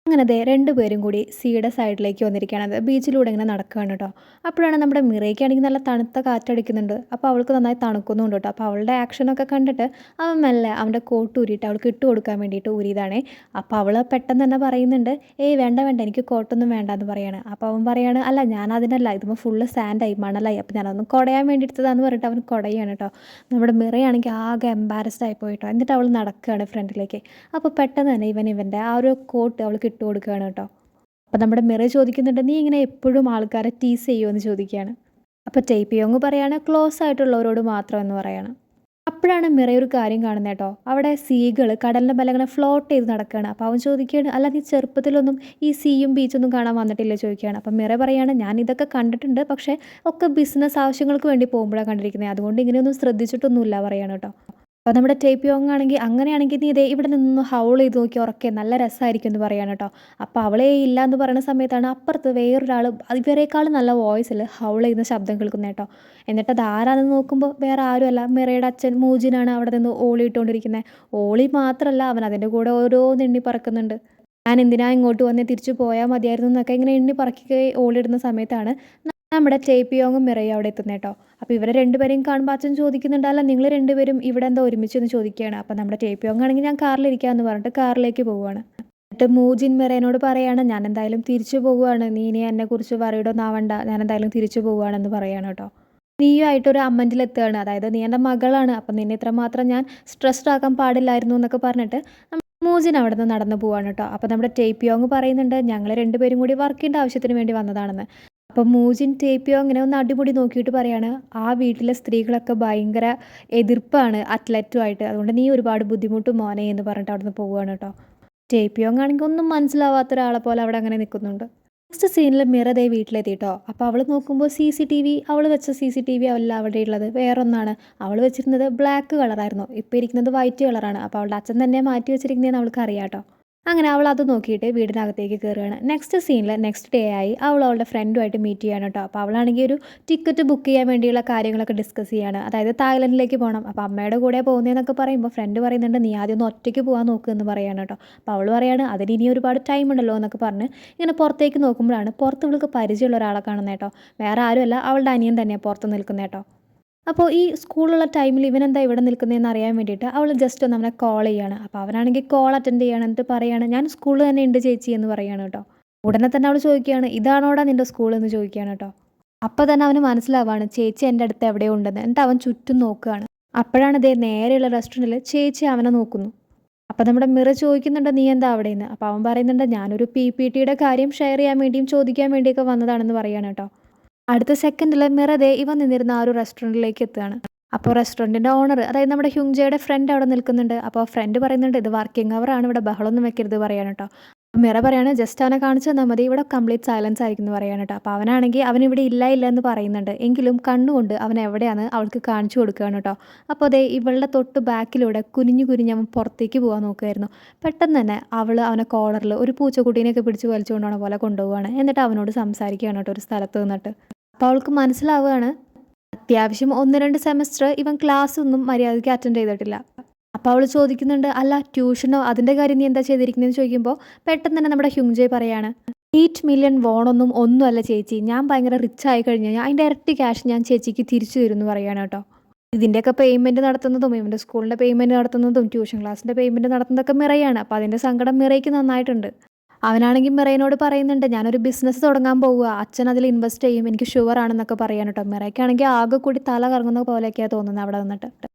അങ്ങനെ ദേ രണ്ടുപേരും കൂടി സീയുടെ സൈഡിലേക്ക് വന്നിരിക്കുകയാണ്. അത് ബീച്ചിലൂടെ ഇങ്ങനെ നടക്കുകയാണ് കേട്ടോ. അപ്പോഴാണ് നമ്മുടെ മിറയ്ക്കാണെങ്കിൽ നല്ല തണുത്ത കാറ്റടിക്കുന്നുണ്ട്. അപ്പോൾ അവൾക്ക് നന്നായി തണുക്കുന്നുണ്ട് കേട്ടോ. അപ്പോൾ അവളുടെ ആക്ഷനൊക്കെ കണ്ടിട്ട് അവൻ മെല്ലെ അവൻ്റെ കോട്ട് ഊരിയിട്ട് അവൾക്ക് ഇട്ട് കൊടുക്കാൻ വേണ്ടിയിട്ട് ഊരിയതാണേ. അപ്പോൾ അവൾ പെട്ടെന്ന് തന്നെ പറയുന്നുണ്ട്, ഏയ് വേണ്ട വേണ്ട, എനിക്ക് കോട്ടൊന്നും വേണ്ട എന്ന് പറയാണ്. അപ്പോൾ അവൻ പറയാണ്, അല്ല ഞാൻ അതിനല്ല, ഇതുമ്പോൾ ഫുള്ള് സാൻഡായി, മണലായി, അപ്പോൾ ഞാനതൊന്ന് കുടയാൻ വേണ്ടി എടുത്തതാന്ന് പറഞ്ഞിട്ട് അവൻ കുടയാണ് കേട്ടോ. നമ്മുടെ മിറയാണെങ്കിൽ ആകെ എംബാരസ്ഡ് ആയി പോയിട്ടോ. എന്നിട്ട് അവൾ നടക്കുകയാണ് ഫ്രണ്ടിലേക്ക്. അപ്പോൾ പെട്ടെന്ന് തന്നെ ഇവൻ്റെ ആ ഒരു കോട്ട് അവൾക്ക് ഇട്ട് കൊടുക്കുകയാണ് കേട്ടോ. അപ്പോൾ നമ്മുടെ മിറ ചോദിക്കുന്നുണ്ട്, നീ ഇങ്ങനെ എപ്പോഴും ആൾക്കാരെ ടീസ് ചെയ്യുമോ എന്ന് ചോദിക്കുകയാണ്. അപ്പോൾ ടേപ്പിയോങ് പറയാണ്, ക്ലോസ് ആയിട്ടുള്ളവരോട് മാത്രം എന്ന് പറയാണ്. അപ്പോഴാണ് മിറ ഒരു കാര്യം കാണുന്നത് കേട്ടോ. അവിടെ സീകൾ കടലിൻ്റെ മേലെ ഇങ്ങനെ ഫ്ലോട്ട് ചെയ്ത് നടക്കുകയാണ്. അപ്പോൾ അവൻ ചോദിക്കുകയാണ്, അല്ല നീ ചെറുപ്പത്തിലൊന്നും ഈ സീയും ബീച്ചൊന്നും കാണാൻ വന്നിട്ടില്ല ചോദിക്കുകയാണ്. അപ്പം മിറ പറയാണ്, ഞാൻ ഇതൊക്കെ കണ്ടിട്ടുണ്ട്, പക്ഷേ ഒക്കെ ബിസിനസ് ആവശ്യങ്ങൾക്ക് വേണ്ടി പോകുമ്പോഴാണ് കണ്ടിരിക്കുന്നത്, അതുകൊണ്ട് ഇങ്ങനെയൊന്നും ശ്രദ്ധിച്ചിട്ടൊന്നുമില്ല പറയാണ് കേട്ടോ. അപ്പോൾ നമ്മുടെ ടേപ്പിയോങ് ആണെങ്കിൽ അങ്ങനെയാണെങ്കിൽ നീ ഇതേ ഇവിടെ നിന്ന് ഹൗൾ ചെയ്ത് നോക്കി ഉറക്കെ നല്ല രസമായിരിക്കും എന്ന് പറയാണ് കേട്ടോ. അപ്പോൾ അവളെ ഇല്ല എന്ന് പറയുന്ന സമയത്താണ് അപ്പുറത്ത് വേറൊരാൾ ഇവരെക്കാളും നല്ല വോയിസിൽ ഹൗൾ ചെയ്യുന്ന ശബ്ദം കേൾക്കുന്നത് കേട്ടോ. എന്നിട്ട് അത് ആരാണെന്ന് നോക്കുമ്പോൾ വേറെ ആരുമല്ല, മിറയുടെ അച്ഛൻ മൂജിനാണ് അവിടെ നിന്ന് ഓളി ഇട്ടുകൊണ്ടിരിക്കുന്നത്. ഓളി മാത്രമല്ല, അവൻ അതിൻ്റെ കൂടെ ഓരോന്ന് എണ്ണി പറക്കുന്നുണ്ട്. ഞാൻ എന്തിനാ ഇങ്ങോട്ട് വന്നേ, തിരിച്ചു പോയാൽ മതിയായിരുന്നു എന്നൊക്കെ ഇങ്ങനെ എണ്ണി പറക്കി ഓളിടുന്ന സമയത്താണ് നമ്മുടെ ടേപ്പിയോങ്ങും മിറയും അവിടെ എത്തുന്നത് കേട്ടോ. അപ്പോൾ ഇവരെ രണ്ടുപേരെയും കാണുമ്പോൾ അച്ഛൻ ചോദിക്കുന്നുണ്ട്, അല്ല നിങ്ങൾ രണ്ടുപേരും ഇവിടെ എന്താ ഒരുമിച്ചെന്ന് ചോദിക്കുകയാണ്. അപ്പോൾ നമ്മുടെ ടേപ്പിയോങ് ആണെങ്കിൽ ഞാൻ കാറിലിരിക്കാമെന്ന് പറഞ്ഞിട്ട് കാറിലേക്ക് പോവുകയാണ്. എന്നിട്ട് മൂജിൻ മിറേനോട് പറയാണ്, ഞാൻ എന്തായാലും തിരിച്ചു പോവുകയാണ്, നീ ഇനി എന്നെക്കുറിച്ച് വറീഡൊന്നും ആവണ്ട, ഞാൻ എന്തായാലും തിരിച്ചു പോവുകയാണെന്ന് പറയാണ് കേട്ടോ. നീയുമായിട്ടൊരു അമ്മൻറ്റിലെത്തുകയാണ്, അതായത് നീ എൻ്റെ മകളാണ്, അപ്പം നിന്നെ ഇത്രമാത്രം ഞാൻ സ്ട്രെസ്ഡ് ആക്കാൻ പാടില്ലായിരുന്നു എന്നൊക്കെ പറഞ്ഞിട്ട് മൂജിൻ അവിടെ നിന്ന് നടന്നു പോവാണ് കേട്ടോ. അപ്പോൾ നമ്മുടെ ടേപ്പിയോങ് പറയുന്നുണ്ട്, ഞങ്ങൾ രണ്ടുപേരും കൂടി വർക്കിൻ്റെ ആവശ്യത്തിന് വേണ്ടി വന്നതാണെന്ന്. അപ്പം മൂജിൻ ടേപ്പിയോങ്ങിനെ ഒന്ന് അടിമുടി നോക്കിയിട്ട് പറയാണ്, ആ വീട്ടിലെ സ്ത്രീകളൊക്കെ ഭയങ്കര എതിർപ്പാണ് അത്ലറ്റുമായിട്ട്, അതുകൊണ്ട് നീ ഒരുപാട് ബുദ്ധിമുട്ടും മോനെ എന്ന് പറഞ്ഞിട്ട് അവിടെ നിന്ന് പോവുകയാണ് കേട്ടോ. ടേപ്പിയോങ് ആണെങ്കിൽ ഒന്നും മനസ്സിലാവാത്ത ഒരാളെ പോലെ അവിടെ അങ്ങനെ നിൽക്കുന്നുണ്ട്. നെക്സ്റ്റ് സീനിൽ മിറ ദേ വീട്ടിലെത്തിയിട്ടോ. അപ്പോൾ അവൾ നോക്കുമ്പോൾ CCTV, അവൾ വെച്ച CCTV അല്ല അവിടെ ഉള്ളത്, വേറൊന്നാണ്. അവൾ വെച്ചിരുന്നത് ബ്ലാക്ക് കളറായിരുന്നു, ഇപ്പോൾ ഇരിക്കുന്നത് വൈറ്റ് കളറാണ്. അപ്പോൾ അവളുടെ അച്ഛൻ തന്നെ മാറ്റി വെച്ചിരിക്കുന്നതെന്ന് അവൾക്ക് അറിയാം കേട്ടോ. അങ്ങനെ അവൾ അത് നോക്കിയിട്ട് വീടിനകത്തേക്ക് കയറുകയാണ്. നെക്സ്റ്റ് സീനിൽ നെക്സ്റ്റ് ഡേ ആയി അവൾ അവളുടെ ഫ്രണ്ടുമായിട്ട് മീറ്റ് ചെയ്യാണ് കേട്ടോ. അപ്പോൾ അവളാണെങ്കിൽ ഒരു ടിക്കറ്റ് ബുക്ക് ചെയ്യാൻ വേണ്ടിയുള്ള കാര്യങ്ങളൊക്കെ ഡിസ്കസ് ചെയ്യാണ്, അതായത് തായ്ലൻഡിലേക്ക് പോകണം. അപ്പോൾ അമ്മയുടെ കൂടെ പോകുന്നതെന്നൊക്കെ പറയുമ്പോൾ ഫ്രണ്ട് പറയുന്നുണ്ട്, നീ ആദ്യം ഒന്ന് ഒറ്റയ്ക്ക് പോകാൻ നോക്കുക എന്ന് പറയാണ് കേട്ടോ. അപ്പോൾ അവൾ പറയാണ്, അതിന് ഇനി ഒരുപാട് ടൈം ഉണ്ടല്ലോ എന്നൊക്കെ പറഞ്ഞ് ഇങ്ങനെ പുറത്തേക്ക് നോക്കുമ്പോഴാണ് പുറത്ത് ഇവൾക്ക് പരിചയമുള്ള ഒരാളെ കാണുന്നത് കേട്ടോ. വേറെ ആരുമല്ല, അവളുടെ അനിയൻ തന്നെയാണ് പുറത്ത് നിൽക്കുന്നത് കേട്ടോ. അപ്പോൾ ഈ സ്കൂളിലുള്ള ടൈമിൽ ഇവനെന്താ ഇവിടെ നിൽക്കുന്നതെന്ന് അറിയാൻ വേണ്ടിയിട്ട് അവൾ ജസ്റ്റ് ഒന്ന് അവനെ കോൾ ചെയ്യാണ്. അപ്പോൾ അവനാണെങ്കിൽ കോൾ അറ്റൻഡ് ചെയ്യാണ്, എന്നിട്ട് പറയാണ്, ഞാൻ സ്കൂളിൽ തന്നെ ഉണ്ട് ചേച്ചി എന്ന് പറയാണ് കേട്ടോ. ഉടനെ തന്നെ അവൾ ചോദിക്കുകയാണ്, ഇതാണോടാ നിൻ്റെ സ്കൂൾ എന്ന് ചോദിക്കുകയാണ് കേട്ടോ. അപ്പോൾ തന്നെ അവന് മനസ്സിലാവാണ് ചേച്ചി എൻ്റെ അടുത്ത് എവിടെയോ ഉണ്ടെന്ന്. എന്നിട്ട് അവൻ ചുറ്റും നോക്കുകയാണ്. അപ്പോഴാണ് ഇതേ നേരെയുള്ള റെസ്റ്റോറൻറ്റിൽ ചേച്ചി അവനെ നോക്കുന്നു. അപ്പോൾ നമ്മുടെ മിറ ചോദിക്കുന്നുണ്ട്, നീ എന്താ അവിടെ നിന്ന്? അപ്പോൾ അവൻ പറയുന്നുണ്ട്, ഞാനൊരു PPTയുടെ കാര്യം ഷെയർ ചെയ്യാൻ വേണ്ടിയും ചോദിക്കാൻ വേണ്ടിയൊക്കെ വന്നതാണെന്ന് പറയാണ് കേട്ടോ. അടുത്ത സെക്കൻഡിൽ മിറ ദേ ഇവൻ നിന്നിരുന്ന ആ ഒരു റെസ്റ്റോറൻറ്റിലേക്ക് എത്തുകയാണ്. അപ്പോൾ റെസ്റ്റോറൻറ്റിൻ്റെ ഓണർ, അതായത് നമ്മുടെ ഹ്യുങ്ജയുടെ ഫ്രണ്ട് അവിടെ നിൽക്കുന്നുണ്ട്. അപ്പോൾ ഫ്രണ്ട് പറയുന്നുണ്ട്, ഇത് വർക്കിംഗ് അവറാണ്, ഇവിടെ ബഹളമൊന്നും വെക്കരുത് പറയാണ് കേട്ടോ. മിറ പറയാണ്, ജസ്റ്റ് അവനെ കാണിച്ചു തന്നാൽ മതി, ഇവിടെ കംപ്ലീറ്റ് സൈലൻസ് ആയിരിക്കും എന്ന് പറയാണ് കേട്ടോ. അപ്പോൾ അവനാണെങ്കിൽ അവനിവിടെ ഇല്ല എന്ന് പറയുന്നുണ്ട്, എങ്കിലും കണ്ണുകൊണ്ട് അവൻ എവിടെയാണ് അവൾക്ക് കാണിച്ചു കൊടുക്കുകയാണ് കേട്ടോ. അപ്പോൾ അതേ ഇവളുടെ തൊട്ട് ബാക്കിലൂടെ കുനിഞ്ഞു കുനിഞ്ഞ് അവൻ പുറത്തേക്ക് പോകാൻ നോക്കുമായിരുന്നു. പെട്ടെന്ന് തന്നെ അവനെ കോളറിൽ ഒരു പൂച്ചക്കുട്ടീനെയൊക്കെ പിടിച്ച് വലിച്ചുകൊണ്ടാണ് പോലെ കൊണ്ടുപോവുകയാണ്. എന്നിട്ട് അവനോട് സംസാരിക്കുകയാണ് കേട്ടോ ഒരു സ്ഥലത്ത് നിന്നിട്ട്. അപ്പോൾ അവൾക്ക് മനസ്സിലാവുകയാണ്, അത്യാവശ്യം 1-2 സെമസ്റ്റർ ഇവൻ ക്ലാസ് ഒന്നും മര്യാദയ്ക്ക് അറ്റൻഡ് ചെയ്തിട്ടില്ല. അപ്പോൾ അവൾ ചോദിക്കുന്നുണ്ട്, അല്ല ട്യൂഷനോ അതിൻ്റെ കാര്യം നീ എന്താ ചെയ്തിരിക്കുന്നതെന്ന് ചോദിക്കുമ്പോൾ പെട്ടെന്ന് തന്നെ നമ്മുടെ ഹ്യുങ്ജെ പറയാണ്, 8 മില്യൺ വോണൊന്നും ഒന്നുമല്ല ചേച്ചി, ഞാൻ ഭയങ്കര റിച്ച് ആയി കഴിഞ്ഞാൽ അതിൻ്റെ ഇരട്ടി ക്യാഷ് ഞാൻ ചേച്ചിക്ക് തിരിച്ചു തരുമെന്ന് പറയാണ് കേട്ടോ. ഇതിൻ്റെയൊക്കെ പേയ്മെൻറ്റ് നടത്തുന്നതും ഇവൻ്റെ സ്കൂളിൻ്റെ പേയ്മെൻറ്റ് നടത്തുന്നതും ട്യൂഷൻ ക്ലാസ്സിൻ്റെ പേയ്മെൻറ്റ് നടത്തുന്നതൊക്കെ മിറയാണ്. അപ്പോൾ അതിൻ്റെ സങ്കടം മിറയ്ക്ക് നന്നായിട്ടുണ്ട്. അവനാണെങ്കിൽ മിറയിനോട് പറയുന്നുണ്ട്, ഞാനൊരു ബിസിനസ് തുടങ്ങാൻ പോവുക, അച്ഛൻ അതിൽ ഇൻവെസ്റ്റ് ചെയ്യും, എനിക്ക് ഷുവർ ആണെന്നൊക്കെ പറയാൻ കേട്ടോ. മിറയ്ക്കാണെങ്കിൽ ആകെ കൂടി തല കറങ്ങുന്ന പോലെയൊക്കെയാണ് തോന്നുന്നത് അവിടെ നിന്നിട്ട്.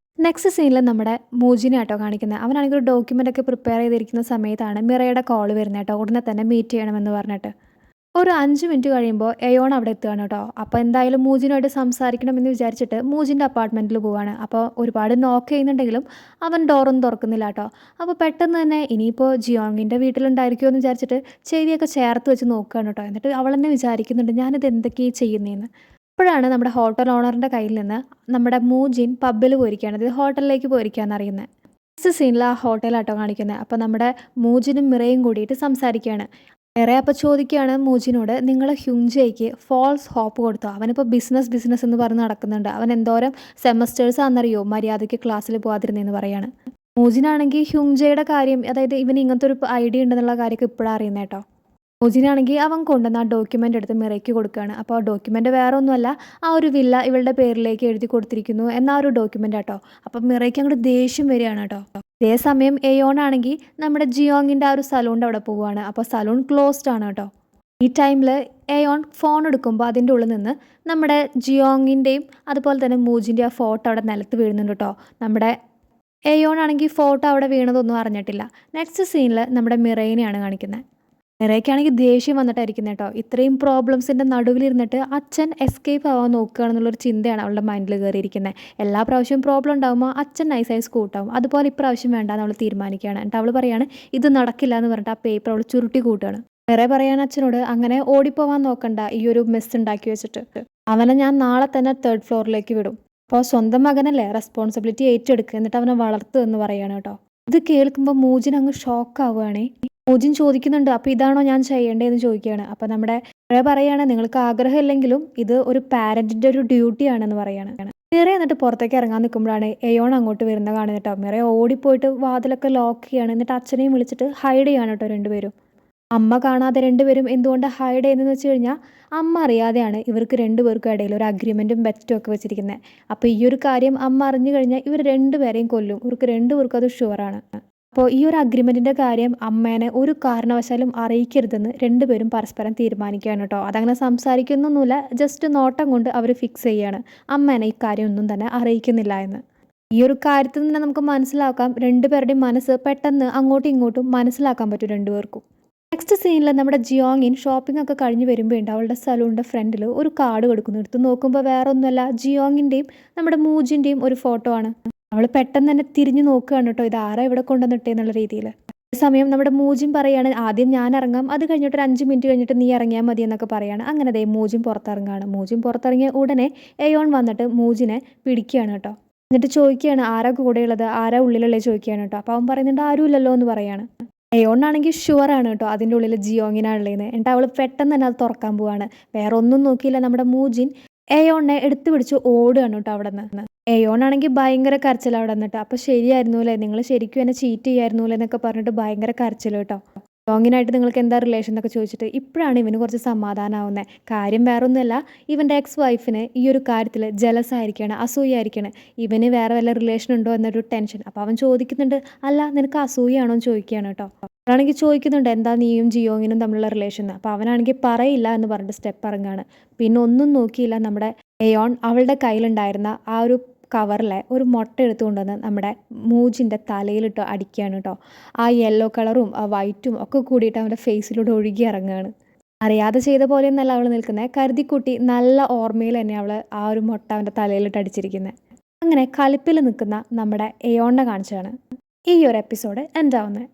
നെക്സ്റ്റ് സീനിൽ നമ്മുടെ മൂജിനെ കേട്ടോ കാണിക്കുന്നത്. അവനാണെങ്കിൽ ഒരു ഡോക്യുമെൻ്റ് ഒക്കെ പ്രിപ്പയർ ചെയ്തിരിക്കുന്ന സമയത്താണ് മിറയുടെ കോൾ വരുന്നത് കേട്ടോ, ഉടനെ തന്നെ മീറ്റ് ചെയ്യണമെന്ന് പറഞ്ഞിട്ട്. ഒരു 5 മിനിറ്റ് കഴിയുമ്പോൾ എയോൺ അവിടെ എത്തുകയാണ് കേട്ടോ. അപ്പോൾ എന്തായാലും മൂജിനുമായിട്ട് സംസാരിക്കണമെന്ന് വിചാരിച്ചിട്ട് മൂജിൻ്റെ അപ്പാർട്ട്മെൻറ്റിൽ പോവാണ്. അപ്പോൾ ഒരുപാട് നോക്ക് ചെയ്യുന്നുണ്ടെങ്കിലും അവൻ ഡോറൊന്നും തുറക്കുന്നില്ല കേട്ടോ. അപ്പോൾ പെട്ടെന്ന് തന്നെ ഇനിയിപ്പോൾ ജിയോങ്ങിൻ്റെ വീട്ടിലുണ്ടായിരിക്കുമോ എന്ന് വിചാരിച്ചിട്ട് ചെവിയൊക്കെ ചേർത്ത് വെച്ച് നോക്കുകയാണ് കേട്ടോ. എന്നിട്ട് അവൾ തന്നെ വിചാരിക്കുന്നുണ്ട്, ഞാനിത് എന്തൊക്കെയാണ് ചെയ്യുന്നതെന്ന്. അപ്പോഴാണ് നമ്മുടെ ഹോട്ടൽ ഓണറിൻ്റെ കയ്യിൽ നിന്ന് നമ്മുടെ മൂജിൻ പബ്ബിൽ പോയിരിക്കുകയാണ്, ഇത് ഹോട്ടലിലേക്ക് പോയിരിക്കുകയെന്ന് അറിയുന്നത്. നെക്സ്റ്റ് സീനിൽ ആ ഹോട്ടലാട്ടോ കാണിക്കുന്നത്. അപ്പോൾ നമ്മുടെ മൂജിനും മിറയും കൂടിയിട്ട് സംസാരിക്കുകയാണ്. മിറ അപ്പോൾ ചോദിക്കുകയാണ് മൂജിനോട്, നിങ്ങൾ ഹ്യുങ്ജയ്ക്ക് ഫാൾസ് ഹോപ്പ് കൊടുത്തോ? അവനിപ്പോൾ ബിസിനസ് എന്ന് പറഞ്ഞ് നടക്കുന്നുണ്ട്, അവൻ എന്തോരം സെമസ്റ്റേഴ്സ് ആണെന്നറിയോ മര്യാദയ്ക്ക് ക്ലാസ്സിൽ പോകാതിരുന്നതെന്ന് പറയാണ്. മൂജിനാണെങ്കിൽ ഹ്യുങ്ജയുടെ കാര്യം, അതായത് ഇവന് ഇങ്ങനത്തെ ഒരു ഐഡിയ ഉണ്ടെന്നുള്ള കാര്യമൊക്കെ ഇപ്പോഴാണ് അറിയുന്നത് കേട്ടോ. മൂജിനാണെങ്കിൽ അവൻ കൊണ്ടുവന്ന ആ ഡോക്യുമെൻ്റ് എടുത്ത് മിറയ്ക്ക് കൊടുക്കുകയാണ്. അപ്പോൾ ആ ഡോക്യുമെൻ്റ് വേറെ ഒന്നുമല്ല, ആ ഒരു വില്ല ഇവളുടെ പേരിലേക്ക് എഴുതി കൊടുത്തിരിക്കുന്നു എന്ന ആ ഒരു ഡോക്യുമെൻ്റ് കേട്ടോ. അപ്പം മിറയ്ക്ക് അങ്ങോട്ട് ദേഷ്യം വരികയാണ് കേട്ടോ. അതേ സമയം എയോൺ ആണെങ്കിൽ നമ്മുടെ ജിയോങ്ങിൻ്റെ ആ ഒരു സലൂണിൻ്റെ അവിടെ പോവുകയാണ്. അപ്പോൾ സലൂൺ ക്ലോസ്ഡ് ആണ് കേട്ടോ. ഈ ടൈമിൽ എയോൺ ഫോൺ എടുക്കുമ്പോൾ അതിൻ്റെ ഉള്ളിൽ നിന്ന് നമ്മുടെ ജിയോങ്ങിൻ്റെയും അതുപോലെ തന്നെ മൂജിൻ്റെ ആ ഫോട്ടോ അവിടെ നിലത്ത് വീഴുന്നുണ്ട് കേട്ടോ. നമ്മുടെ എയോൺ ആണെങ്കിൽ ഫോട്ടോ അവിടെ വീണതൊന്നും അറിഞ്ഞിട്ടില്ല. നെക്സ്റ്റ് സീനിൽ നമ്മുടെ മിറയിനെയാണ് കാണിക്കുന്നത്. മിറയ്ക്കാണെങ്കിൽ ദേഷ്യം വന്നിട്ടായിരിക്കുന്നത് കേട്ടോ. ഇത്രയും പ്രോബ്ലംസിൻ്റെ നടുവിലിരുന്നിട്ട് അച്ഛൻ എസ്കേപ്പ് ആവാൻ നോക്കുകയാണെന്നുള്ളൊരു ചിന്തയാണ് അവളുടെ മൈൻഡിൽ കയറിയിരിക്കുന്നത്. എല്ലാ പ്രാവശ്യവും പ്രോബ്ലം ഉണ്ടാകുമ്പോൾ അച്ഛൻ നൈസായി സ്കൂട്ടാവും, അതുപോലെ ഇപ്രാവശ്യം വേണ്ടാന്ന് അവൾ തീരുമാനിക്കുകയാണ്. എന്നിട്ട് അവൾ പറയാണ്, ഇത് നടക്കില്ല എന്ന് പറഞ്ഞിട്ട് ആ പേപ്പർ അവൾ ചുരുട്ടി കൂട്ടുകയാണ്. വേറെ പറയാൻ അച്ഛനോട്, അങ്ങനെ ഓടിപ്പോവാൻ നോക്കണ്ട, ഈ ഒരു മെസ്സ് ഉണ്ടാക്കി വെച്ചിട്ട് അവനെ ഞാൻ നാളെ തന്നെ 3rd ഫ്ലോറിലേക്ക് വിടും. അപ്പോൾ സ്വന്തം മകനല്ലേ റെസ്പോൺസിബിലിറ്റി ഏറ്റെടുക്കുക എന്നിട്ട് അവനെ വളർത്തുക എന്ന് പറയാണ് കേട്ടോ. ഇത് കേൾക്കുമ്പോൾ മൂജിൻ അങ്ങ് ഷോക്കാവുകയാണേ. മൂജിൻ ചോദിക്കുന്നുണ്ട്, അപ്പോൾ ഇതാണോ ഞാൻ ചെയ്യേണ്ടതെന്ന് ചോദിക്കുകയാണ്. അപ്പോൾ നമ്മുടെ പറയാണ്, നിങ്ങൾക്ക് ആഗ്രഹമില്ലെങ്കിലും ഇത് ഒരു പാരന്റിന്റെ ഒരു ഡ്യൂട്ടിയാണെന്ന് പറയാണ്. മിറ എന്നിട്ട് പുറത്തേക്ക് ഇറങ്ങാൻ നിൽക്കുമ്പോഴാണ് എയോൺ അങ്ങോട്ട് വരുന്ന കാണുന്നത് കേട്ടോ. മിറ ഓടിപ്പോയിട്ട് വാതിലൊക്കെ ലോക്ക് ചെയ്യാണ്. എന്നിട്ട് അച്ഛനെയും വിളിച്ചിട്ട് ഹൈഡ് ചെയ്യാണ് കേട്ടോ രണ്ടുപേരും. അമ്മ കാണാതെ രണ്ടുപേരും എന്തുകൊണ്ട് ഹൈഡ് ചെയ്യുന്നതെന്ന് വെച്ച് കഴിഞ്ഞാൽ അമ്മ അറിയാതെയാണ് ഇവർക്ക് രണ്ടുപേർക്കും ഇടയിൽ ഒരു അഗ്രിമെൻറ്റും ബെറ്റും ഒക്കെ വെച്ചിരിക്കുന്നത്. അപ്പോൾ ഈ ഒരു കാര്യം അമ്മ അറിഞ്ഞു കഴിഞ്ഞാൽ ഇവർ രണ്ടുപേരെയും കൊല്ലും. ഇവർക്ക് രണ്ടുപേർക്കും അത് ഷുവറാണ്. അപ്പോൾ ഈ ഒരു അഗ്രിമെൻറ്റിൻ്റെ കാര്യം അമ്മേനെ ഒരു കാരണവശാലും അറിയിക്കരുതെന്ന് രണ്ടുപേരും പരസ്പരം തീരുമാനിക്കുകയാണ് കേട്ടോ. അതങ്ങനെ സംസാരിക്കുന്നൊന്നുമില്ല, ജസ്റ്റ് നോട്ടം കൊണ്ട് അവർ ഫിക്സ് ചെയ്യാണ് അമ്മേനെ ഈ കാര്യം ഒന്നും തന്നെ അറിയിക്കുന്നില്ല എന്ന്. ഈ ഒരു കാര്യത്തിൽ നിന്ന് നമുക്ക് മനസ്സിലാക്കാം രണ്ടുപേരുടെയും മനസ്സ് പെട്ടെന്ന് അങ്ങോട്ടും ഇങ്ങോട്ടും മനസ്സിലാക്കാൻ പറ്റും രണ്ടുപേർക്കും. നെക്സ്റ്റ് സീനിൽ നമ്മുടെ ജിയോങ്ങിൻ ഷോപ്പിംഗ് ഒക്കെ കഴിഞ്ഞ് വരുമ്പോഴുണ്ട് അവളുടെ സലൂണിൻ്റെ ഫ്രണ്ടിൽ ഒരു കാർഡ് കൊടുക്കുന്നു. എടുത്ത് നോക്കുമ്പോൾ വേറെ ഒന്നുമല്ല, ജിയോങ്ങിൻ്റെയും നമ്മുടെ മൂജിൻ്റെയും ഒരു ഫോട്ടോ ആണ്. അവൾ പെട്ടെന്ന് തന്നെ തിരിഞ്ഞു നോക്കുകയാണ് കേട്ടോ, ഇത് ആരാ ഇവിടെ കൊണ്ടുവന്നിട്ടേ എന്നുള്ള രീതിയിൽ. സമയം നമ്മുടെ മൂജിൻ പറയാണ്, ആദ്യം ഞാൻ ഇറങ്ങാം, അത് കഴിഞ്ഞിട്ട് ഒരു 5 മിനിറ്റ് കഴിഞ്ഞിട്ട് നീ ഇറങ്ങിയാൽ മതി എന്നൊക്കെ പറയാണ്. അങ്ങനെ ദേ മൂജിൻ പുറത്തിറങ്ങുകയാണ്. മൂജിൻ പുറത്തിറങ്ങിയ ഉടനെ എയോൺ വന്നിട്ട് മൂജിനെ പിടിക്കുകയാണ് കേട്ടോ. എന്നിട്ട് ചോദിക്കുകയാണ്, ആരാ കൂടെയുള്ളത്, ആരാ ഉള്ളിലുള്ളത് ചോദിക്കുകയാണ് കേട്ടോ. അപ്പോൾ അവൻ പറയുന്നുണ്ട് ആരുമില്ലല്ലോ എന്ന് പറയാണ്. എയോണാണെങ്കിൽ ഷുവറാണ് കേട്ടോ അതിൻ്റെ ഉള്ളിൽ ജിയോങ്ങിനാണുള്ളതെന്ന്. എന്നിട്ട് അവൾ പെട്ടെന്ന് തന്നെ അത് തുറക്കാൻ പോവാണ്. വേറെ ഒന്നും നോക്കിയില്ല, നമ്മുടെ മൂജിൻ എയോണിനെ എടുത്തു പിടിച്ച് ഓടുകയാണ് കേട്ടോ അവിടെ നിന്ന്. എയോണാണെങ്കിൽ ഭയങ്കര കരച്ചിൽ അവിടെ നിന്നിട്ട്. അപ്പോൾ ശരിയായിരുന്നു അല്ലേ, നിങ്ങൾ ശരിക്കും എന്നെ ചീറ്റ് ചെയ്യായിരുന്നു അല്ലേ എന്നൊക്കെ പറഞ്ഞിട്ട് ഭയങ്കര കരച്ചിൽ കേട്ടോ. ജിയോങ്ങിനായിട്ട് നിങ്ങൾക്ക് എന്താ റിലേഷൻ എന്നൊക്കെ ചോദിച്ചിട്ട് ഇപ്പോഴാണ് ഇവന് കുറച്ച് സമാധാനമാവുന്നത്. കാര്യം വേറൊന്നുമല്ല, ഇവൻ്റെ എക്സ് വൈഫിന് ഈ ഒരു കാര്യത്തിൽ ജലസ് ആയിരിക്കുകയാണ്, അസൂയായിരിക്കുകയാണ്. ഇവന് വേറെ വല്ല റിലേഷൻ ഉണ്ടോ എന്നൊരു ടെൻഷൻ. അപ്പോൾ അവൻ ചോദിക്കുന്നുണ്ട്, അല്ല നിനക്ക് അസൂയാണോ എന്ന് ചോദിക്കുകയാണ് കേട്ടോ. അവനാണെങ്കിൽ ചോദിക്കുന്നുണ്ട്, എന്താ നീയും ജിയോങ്ങിനും തമ്മിലുള്ള റിലേഷൻ. അപ്പോൾ അവനാണെങ്കിൽ പറയില്ല എന്ന് പറഞ്ഞിട്ട് സ്റ്റെപ്പ് ഇറങ്ങാണ്. പിന്നെ ഒന്നും നോക്കിയില്ല, നമ്മുടെ എയോൺ അവളുടെ കയ്യിലുണ്ടായിരുന്ന ആ ഒരു കവറിലെ ഒരു മുട്ട എടുത്തുകൊണ്ടുവന്ന് നമ്മുടെ മൂജിൻ്റെ തലയിലിട്ട് അടിക്കുകയാണ് കേട്ടോ. ആ യെല്ലോ കളറും ആ വൈറ്റും ഒക്കെ കൂടിയിട്ട് അവൻ്റെ ഫേസിലൂടെ ഒഴുകി ഇറങ്ങുകയാണ്. അറിയാതെ ചെയ്ത പോലെയൊന്നല്ല അവൾ നിൽക്കുന്നത്, കരുതിക്കുട്ടി നല്ല ഓർമ്മയിൽ തന്നെ അവൾ ആ ഒരു മുട്ട അവൻ്റെ തലയിലിട്ട് അടിച്ചിരിക്കുന്നത്. അങ്ങനെ കലിപ്പിൽ നിൽക്കുന്ന നമ്മുടെ എയോണിനെ കാണിച്ചാണ് ഈ ഒരു എപ്പിസോഡ് എൻഡ് ആവുന്നത്.